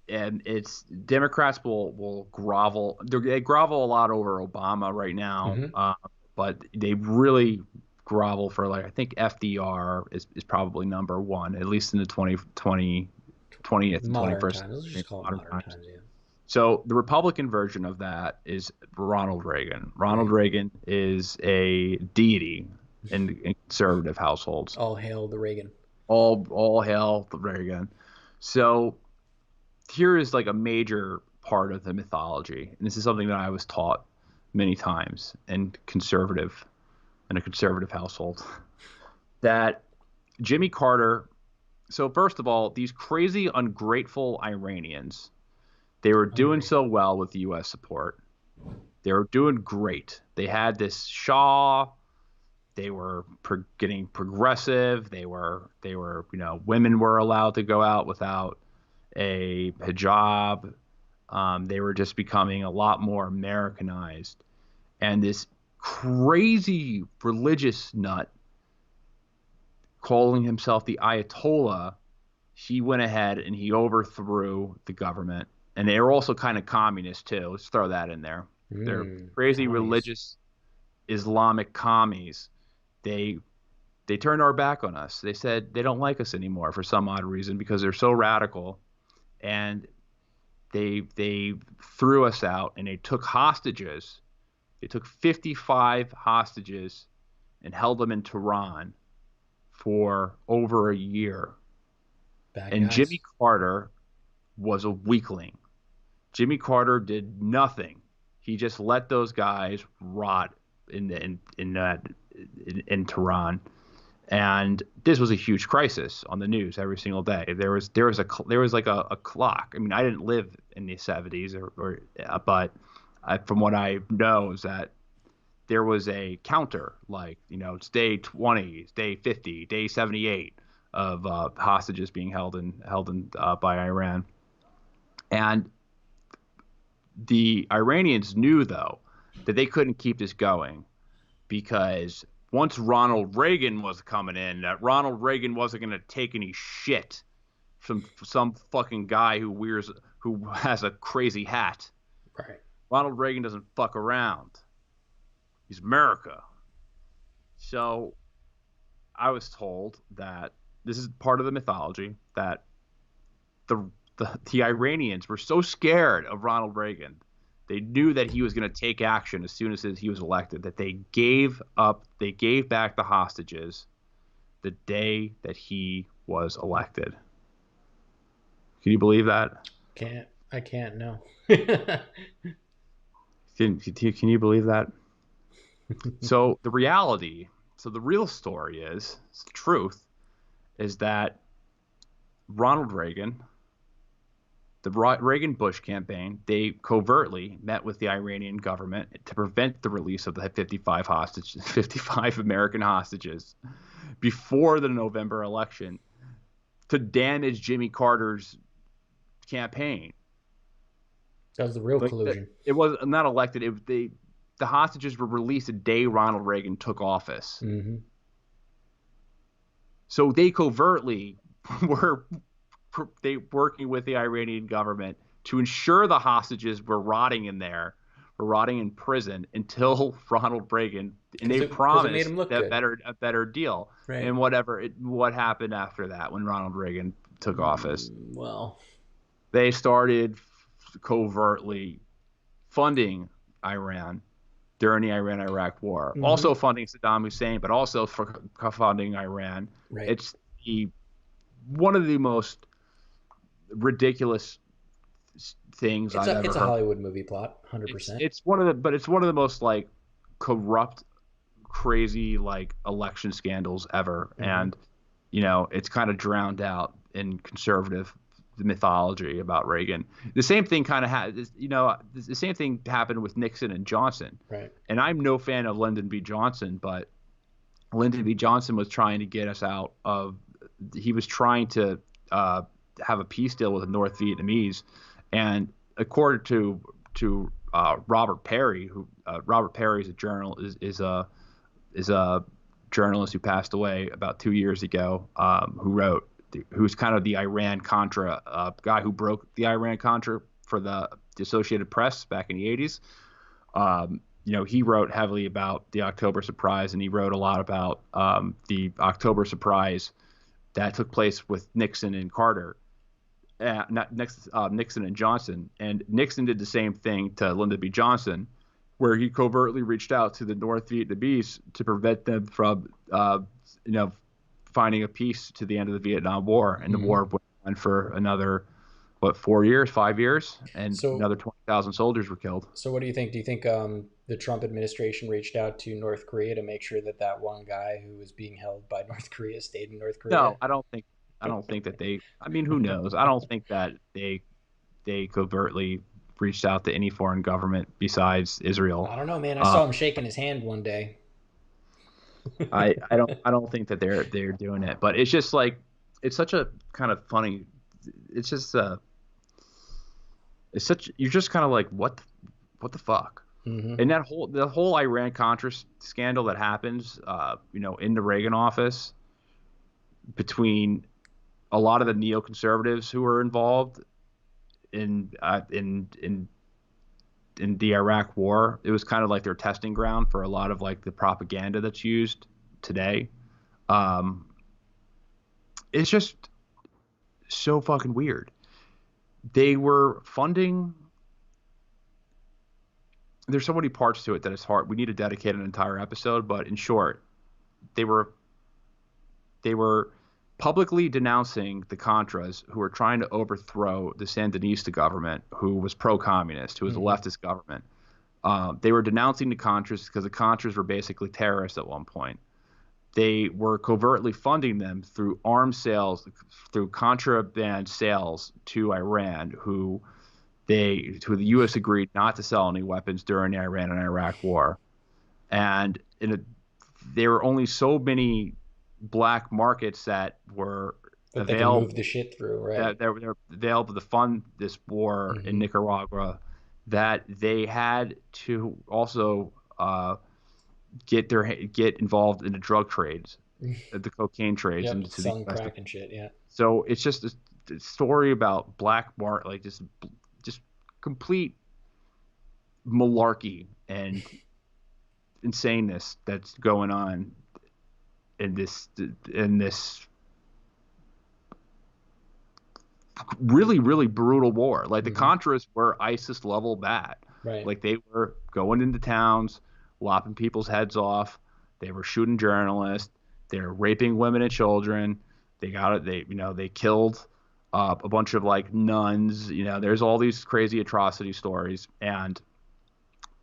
And it's Democrats will grovel. They grovel a lot over Obama right now, Hmm. but they really grovel for, like, I think FDR is probably number one, at least in the 20th and Modern 21st times. Let's century, just call it modern modern times. times, yeah. So the Republican version of that is Ronald Reagan. Ronald Right. Reagan is a deity in conservative households. All hail the Reagan. All hail the Reagan. So here is like a major part of the mythology, and this is something that I was taught many times in a conservative household, that Jimmy Carter. So first of all, these crazy ungrateful Iranians, they were doing so Ungrateful. well with U.S. support. They were doing great. They had this Shah. They were getting progressive. Women were allowed to go out without a hijab. They were just becoming a lot more Americanized. And this crazy religious nut calling himself the Ayatollah, he went ahead and he overthrew the government. And they were also kind of communist too. Let's throw that in there. They're crazy Commies. religious Islamic commies. They they turned our back on us. They said they don't like us anymore for some odd reason because they're so radical, and they threw us out and they took hostages. They took 55 hostages and held them in Tehran for over a year. Bad And guys. Jimmy Carter was a weakling. Jimmy Carter did nothing. He just let those guys rot in Tehran. And this was a huge crisis on the news every single day. There was like a clock. I mean, I didn't live in the 70s, but from what I know is that there was a counter, like, it's day 20, it's day 50, day 78 of hostages being held in by Iran. And the Iranians knew, though, that they couldn't keep this going, because once Ronald Reagan was coming in, that Ronald Reagan wasn't going to take any shit from some fucking guy who has a crazy hat. Right. Ronald Reagan doesn't fuck around. He's America. So I was told that this is part of the mythology, that the the Iranians were so scared of Ronald Reagan, they knew that he was going to take action as soon as he was elected, that they gave back the hostages the day that he was elected. Can you believe that? Can't. I can't. No. Can you believe that? So the real story the truth is that Ronald Reagan the Reagan-Bush campaign, they covertly met with the Iranian government to prevent the release of the 55 American hostages before the November election to damage Jimmy Carter's campaign. That was the real collusion. It was not elected. The hostages were released the day Ronald Reagan took office. Mm-hmm. So they covertly were working with the Iranian government to ensure the hostages were rotting in prison until Ronald Reagan, and they promised a better deal. Right. And what happened after that when Ronald Reagan took office? Well, they started covertly funding Iran during the Iran-Iraq War, also funding Saddam Hussein, but also for funding Iran. Right. It's one of the most ridiculous things I've ever heard. It's a Hollywood movie plot, 100%. It's one of the most like corrupt, crazy like election scandals ever, and it's kind of drowned out in conservative mythology about Reagan. The same thing kind of the same thing happened with Nixon and Johnson. Right. And I'm no fan of Lyndon B. Johnson, but Lyndon B. Johnson was trying to get us out of. He was trying to have a peace deal with the North Vietnamese, and according to Robert Perry, who Robert Perry is a journalist who passed away about 2 years ago, who's kind of the Iran-Contra guy who broke the Iran-Contra for the Associated Press back in the 80s. He wrote heavily about the October surprise, and he wrote a lot about the October surprise that took place with Nixon and Carter, Nixon and Johnson. And Nixon did the same thing to Lyndon B. Johnson, where he covertly reached out to the North Vietnamese to prevent them from, finding a peace to the end of the Vietnam War. And the war went on for another, 5 years, and another 20,000 soldiers were killed. So what do you think? Do you think the Trump administration reached out to North Korea to make sure that one guy who was being held by North Korea stayed in North Korea? No, I don't think that they. I mean, who knows? I don't think that they covertly reached out to any foreign government besides Israel. I don't know, man. I saw him shaking his hand one day. I don't think that they're doing it, but it's just like it's such a kind of funny. It's just you're just kind of like what the fuck. And the whole Iran-Contra scandal that happens, in the Reagan office between a lot of the neoconservatives who were involved in the Iraq War, it was kind of like their testing ground for a lot of like the propaganda that's used today. It's just so fucking weird. They were funding. There's so many parts to it that it's hard. We need to dedicate an entire episode, but in short, they were publicly denouncing the Contras who were trying to overthrow the Sandinista government, who was pro-communist, who was a leftist government. They were denouncing the Contras because the Contras were basically terrorists at one point. They were covertly funding them through arms sales, through contraband sales to Iran, who the U.S. agreed not to sell any weapons during the Iran and Iraq War. And there were only so many black markets that were available. They could move the shit through, right? That were available to fund this war in Nicaragua, that they had to also get involved in the drug trades, the cocaine trades, yep, and selling crack and shit. Yeah. So it's just a story about black market, like just complete malarkey and insaneness that's going on in this really, really brutal war. Like the Contras were ISIS level bad. Right. Like they were going into towns, lopping people's heads off. They were shooting journalists. They were raping women and children. They killed a bunch of like nuns. There's all these crazy atrocity stories. And,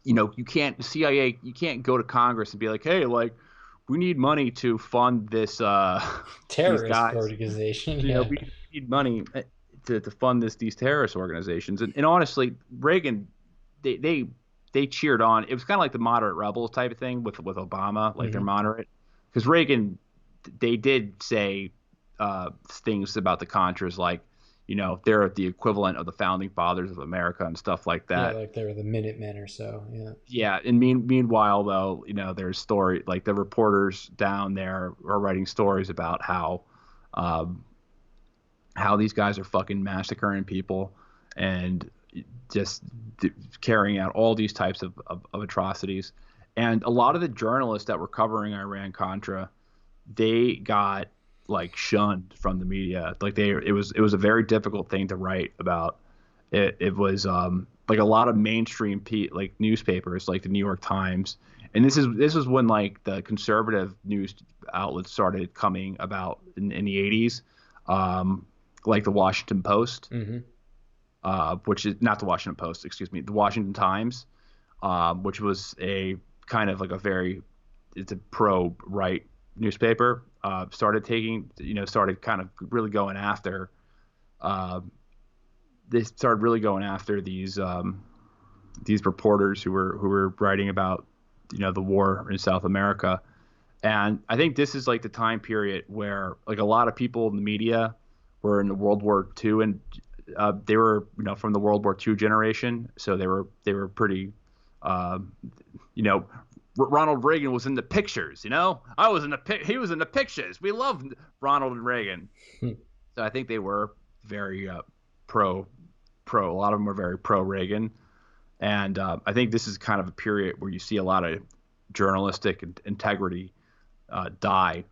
you can't go to Congress and be like, hey, like, we need money to fund this terrorist organization. We need money. to fund these terrorist organizations. And honestly, Reagan, they cheered on. It was kind of like the moderate rebels type of thing with Obama, like they're moderate, because Reagan, they did say things about the Contras, like, they're the equivalent of the founding fathers of America and stuff like that. Yeah, like they were the Minutemen or so. Yeah. Yeah, and meanwhile, though, there's story like the reporters down there are writing stories about um, how these guys are fucking massacring people and just carrying out all these types of atrocities. And a lot of the journalists that were covering Iran Contra, they got like shunned from the media. Like it was a very difficult thing to write about. It was like a lot of mainstream like newspapers, like the New York Times, and this is when like the conservative news outlets started coming about in the 80s, like the Washington Post, which is not the Washington Post, excuse me, the Washington Times, which was a kind of like it's a pro-right newspaper. Started kind of really going after. They started really going after these reporters who were writing about the war in South America. And I think this is like the time period where like a lot of people in the media were in the World War II, and they were from the World War II generation, so they were pretty Ronald Reagan was in the pictures. I was in he was in the pictures. We loved Ronald and Reagan. So I think they were very pro. A lot of them were very pro Reagan, and I think this is kind of a period where you see a lot of journalistic integrity die,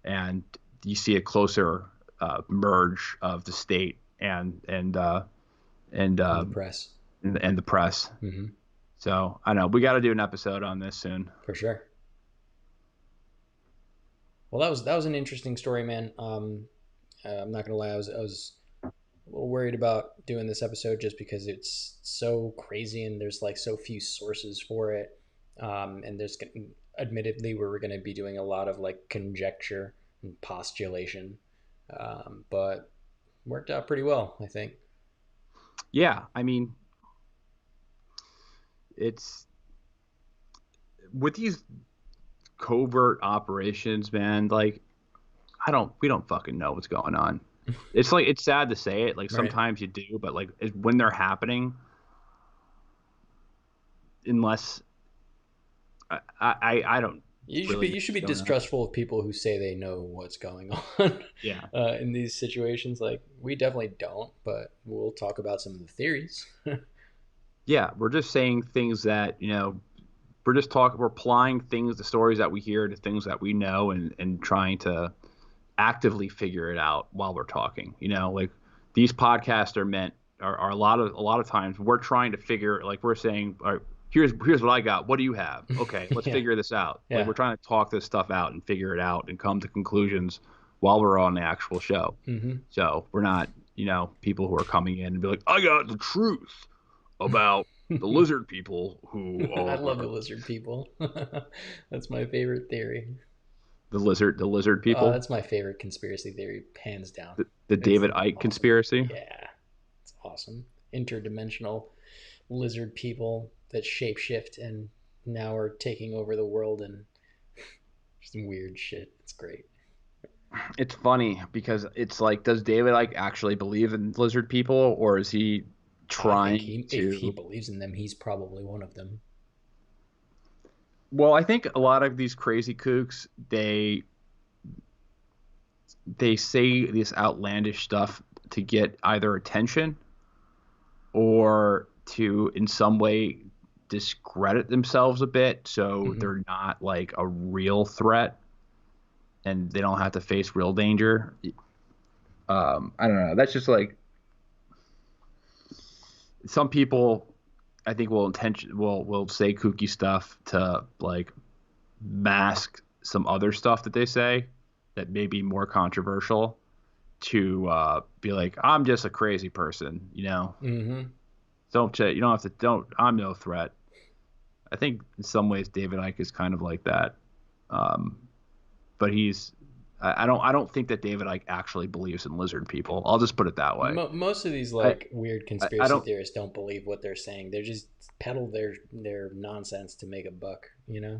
and you see a closer merge of the state and the press and the press. So I know we got to do an episode on this soon. For sure. Well, that was an interesting story, man. I'm not gonna lie, I was a little worried about doing this episode just because it's so crazy and there's like so few sources for it. And there's admittedly we're gonna be doing a lot of like conjecture and postulation, but worked out pretty well, I think. Yeah, I mean, it's with these covert operations, man. Like, we don't fucking know what's going on. It's like, it's sad to say it. Like, sometimes you do, but like when they're happening, unless I don't. You should be distrustful of people who say they know what's going on. Yeah. In these situations, like we definitely don't, but we'll talk about some of the theories. Yeah, we're just saying things that we're applying the stories that we hear to things that we know, and trying to actively figure it out while we're talking. Like these podcasts are a lot of times we're trying to figure, like we're saying, all right, here's what I got. What do you have? Okay, let's figure this out. Yeah. Like we're trying to talk this stuff out and figure it out and come to conclusions while we're on the actual show. So we're not, people who are coming in and be like, I got the truth about the lizard people who are... I love the lizard people. That's my favorite theory. The lizard people? That's my favorite conspiracy theory, hands down. The David Icke awesome. Conspiracy? Yeah, it's awesome. Interdimensional lizard people that shapeshift and now are taking over the world and some weird shit. It's great. It's funny because it's like, does David Icke actually believe in lizard people, or is he trying to... If he believes in them, he's probably one of them. Well, I think a lot of these crazy kooks, they say this outlandish stuff to get either attention or to in some way discredit themselves a bit, so they're not like a real threat and they don't have to face real danger. I don't know. That's just like, some people, I think, will say kooky stuff to like mask some other stuff that they say that may be more controversial, to be like, I'm just a crazy person, Don't I'm no threat. I think in some ways David Icke is kind of like that, but he's I don't think that David Icke actually believes in lizard people. I'll just put it that way. Most of these I, like weird I conspiracy don't. theorists don't believe what they're saying. They're just peddle their nonsense to make a buck, you know.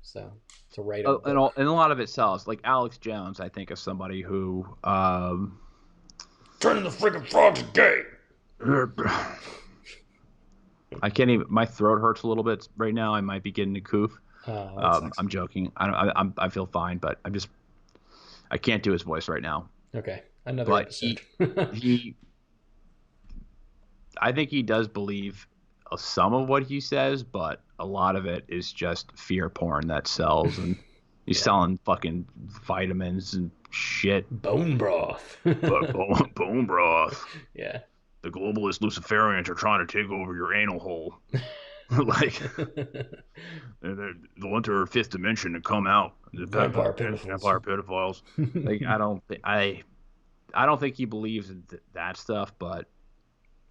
So to write a book. And a lot of it sells. Like Alex Jones, I think, is somebody who Turning the freaking frogs gay. I can't even. My throat hurts a little bit right now. I might be getting a coof. I'm joking. I feel fine, but I can't do his voice right now. Okay, another But episode. I think he does believe some of what he says, but a lot of it is just fear porn that sells, and he's selling fucking vitamins and shit. Bone broth. Bone broth. Yeah. The globalist Luciferians are trying to take over your anal hole. Like the enter fifth dimension to come out. The vampire pedophiles. Like I don't think he believes in that stuff, but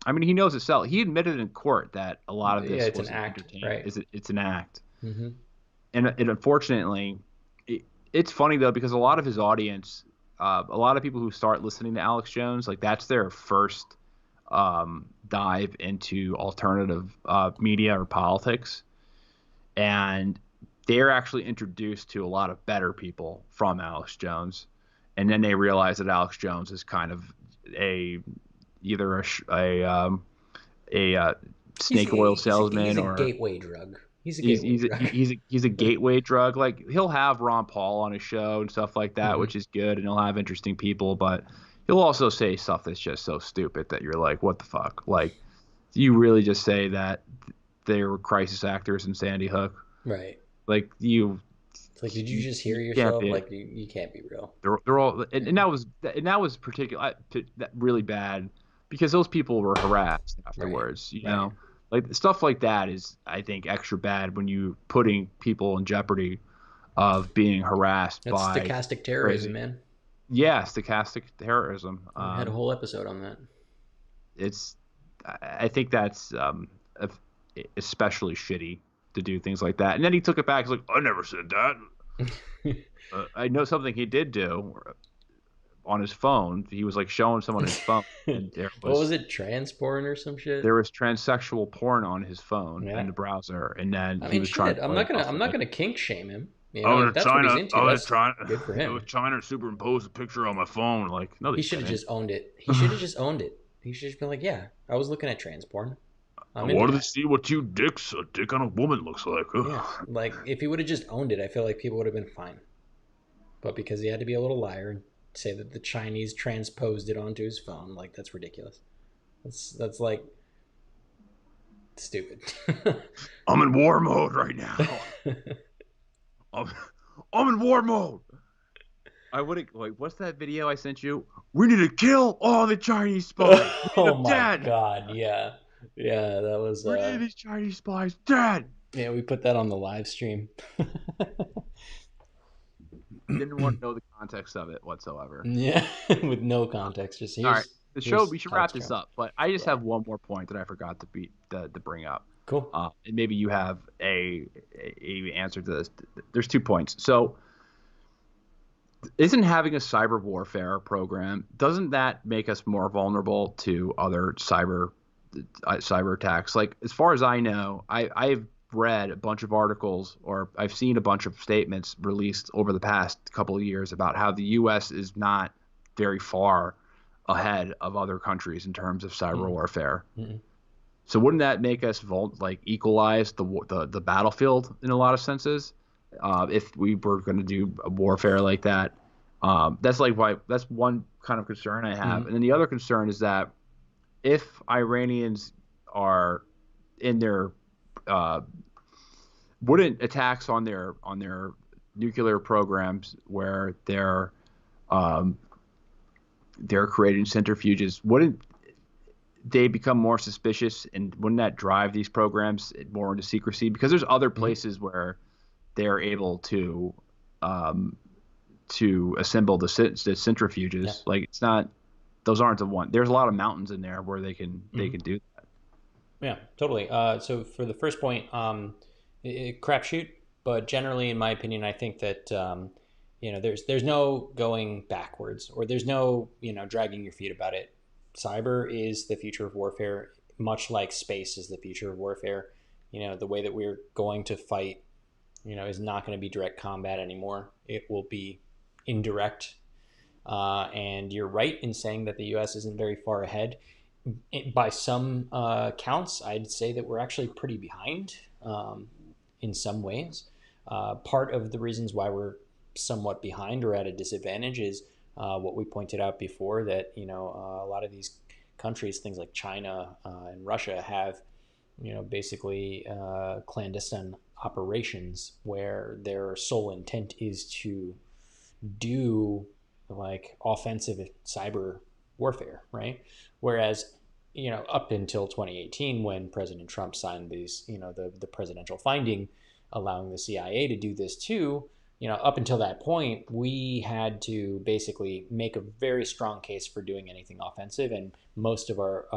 I mean he knows itself. He admitted in court that a lot of this it's an act, right? It's an act. Mm-hmm. And unfortunately, it's funny though because a lot of his audience, a lot of people who start listening to Alex Jones, like that's their first dive into alternative media or politics, and they're actually introduced to a lot of better people from Alex Jones, and then they realize that Alex Jones is kind of either a snake oil salesman he's a or gateway drug. He's a gateway drug. Like he'll have Ron Paul on his show and stuff like that, which is good, and he'll have interesting people, but he'll also say stuff that's just so stupid that you're like, what the fuck? Like, you really just say that they were crisis actors in Sandy Hook? Right. Like, it's like, did you just hear yourself? Like, you can't be real. They're all, and that was particular, really bad because those people were harassed afterwards, you know? Like, stuff like that is, I think, extra bad when you putting people in jeopardy of being harassed by stochastic terrorism, man. Yeah, stochastic terrorism. I had a whole episode on that. I think that's especially shitty to do things like that. And then he took it back. He's like, I never said that. I know something he did do on his phone. He was like showing someone his phone. And what was it? Trans porn or some shit? There was transsexual porn on his phone in the browser, and then he was trying. I'm not gonna kink shame him. You know, that's what he's into. Good for him. I was trying to superimpose a picture on my phone. Like, no, he should have just owned it. He should have just owned it. He should have been like, yeah, I was looking at trans porn. I wanted to see what a dick on a woman looks like. Yeah, like if he would have just owned it, I feel like people would have been fine. But because he had to be a little liar and say that the Chinese transposed it onto his phone, like that's ridiculous. That's like stupid. I'm in war mode right now. I'm in war mode. I would like. What's that video I sent you? We need to kill all the Chinese spies. Oh my god! Yeah, that was. We need these Chinese spies dead. Yeah, we put that on the live stream. Didn't want to know the context of it whatsoever. Yeah, with no context. Just all right. The show. We should wrap this up, but I just have one more point that I forgot to bring up. Cool. And maybe you have a answer to this. There's 2 points. So, isn't having a cyber warfare program, doesn't that make us more vulnerable to other cyber attacks? Like, as far as I know, I've read a bunch of articles or I've seen a bunch of statements released over the past couple of years about how the U.S. is not very far ahead of other countries in terms of cyber warfare. Mm-hmm. So wouldn't that make us equalize the battlefield in a lot of senses? If we were going to do a warfare like that, that's one kind of concern I have. Mm-hmm. And then the other concern is that if Iranians are in their wouldn't attacks on their nuclear programs where they're creating centrifuges, wouldn't they become more suspicious, and wouldn't that drive these programs more into secrecy? Because there's other places where they're able to assemble the centrifuges. Yeah. Like it's not; those aren't the one. There's a lot of mountains in there where they can do that. Yeah, totally. So for the first point, crapshoot. But generally, in my opinion, I think that there's no going backwards, or there's no dragging your feet about it. Cyber is the future of warfare, much like space is the future of warfare. The way that we're going to fight, is not going to be direct combat anymore. It will be indirect. And you're right in saying that the U.S. isn't very far ahead. By some counts, I'd say that we're actually pretty behind in some ways. Part of the reasons why we're somewhat behind or at a disadvantage is what we pointed out before, that a lot of these countries, things like China and Russia, have basically clandestine operations where their sole intent is to do like offensive cyber warfare, right? Whereas up until 2018, when President Trump signed these, the presidential finding allowing the CIA to do this too, up until that point, we had to basically make a very strong case for doing anything offensive, and most of our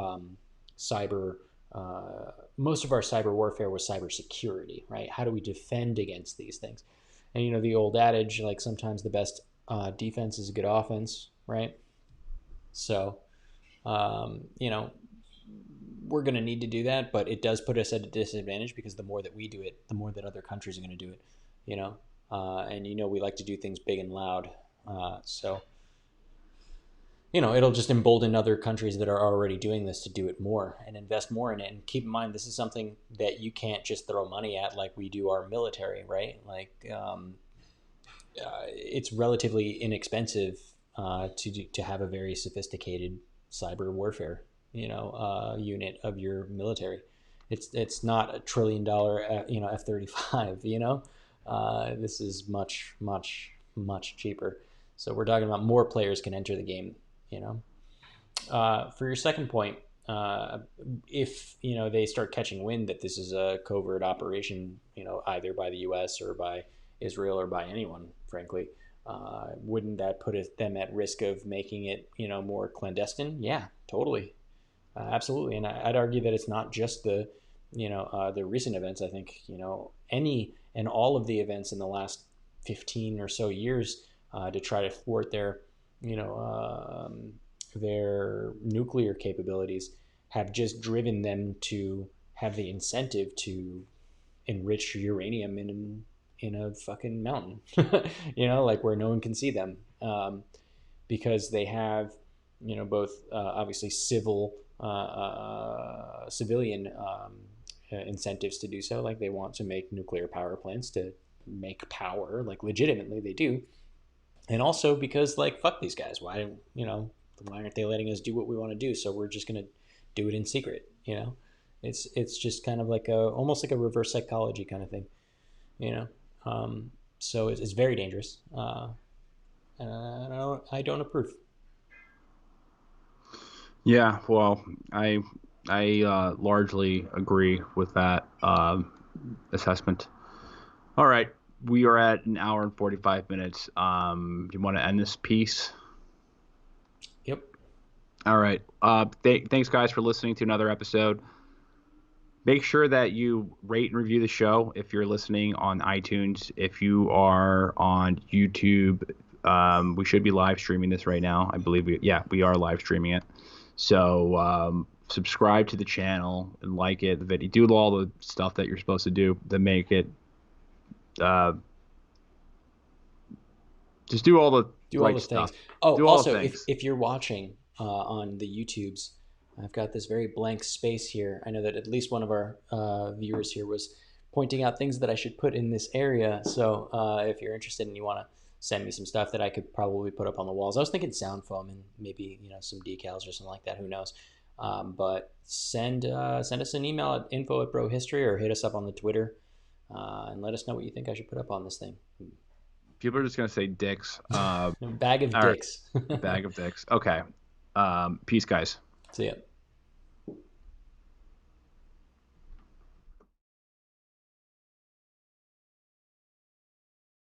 cyber warfare was cyber security, right? How do we defend against these things? And the old adage, like, sometimes the best defense is a good offense, right? So, we're going to need to do that, but it does put us at a disadvantage, because the more that we do it, the more that other countries are going to do it, and we like to do things big and loud. So, it'll just embolden other countries that are already doing this to do it more and invest more in it. And keep in mind, this is something that you can't just throw money at like we do our military, right? Like, it's relatively inexpensive to have a very sophisticated cyber warfare, unit of your military. It's not $1 trillion, F-35. This is much, much, much cheaper. So we're talking about more players can enter the game. For your second point, if they start catching wind that this is a covert operation, either by the U.S. or by Israel or by anyone, frankly, wouldn't that put them at risk of making it more clandestine? Yeah, totally, absolutely. And I'd argue that it's not just the recent events. I think any and all of the events in the last 15 or so years to try to thwart their nuclear capabilities have just driven them to have the incentive to enrich uranium in a fucking mountain, like where no one can see them, because they have, both obviously civilian incentives to do so. Like, they want to make nuclear power plants to make power, like, legitimately they do. And also because, like, fuck these guys. Why aren't they letting us do what we want to do? So we're just going to do it in secret. It's just kind of like almost like a reverse psychology kind of thing, so it's very dangerous. I don't approve. Yeah, well, I largely agree with that assessment. All right, we are at an hour and 45 minutes. Do you want to end this piece? Yep. All right. Thanks, guys, for listening to another episode. Make sure that you rate and review the show if you're listening on iTunes. If you are on YouTube, we should be live streaming this right now. I believe we are live streaming it. So subscribe to the channel and like it, the video. Do all the stuff that you're supposed to do to make it. Just do all the stuff. Things. Oh, also, if you're watching on the YouTubes, I've got this very blank space here. I know that at least one of our viewers here was pointing out things that I should put in this area. So if you're interested and you want to send me some stuff that I could probably put up on the walls, I was thinking sound foam and maybe some decals or something like that. Who knows? But send us an email at info@brohistory, or hit us up on the Twitter and let us know what you think I should put up on this thing. People are just gonna say dicks. Bag of dicks. Right. Bag of dicks. Okay. Peace, guys. See ya.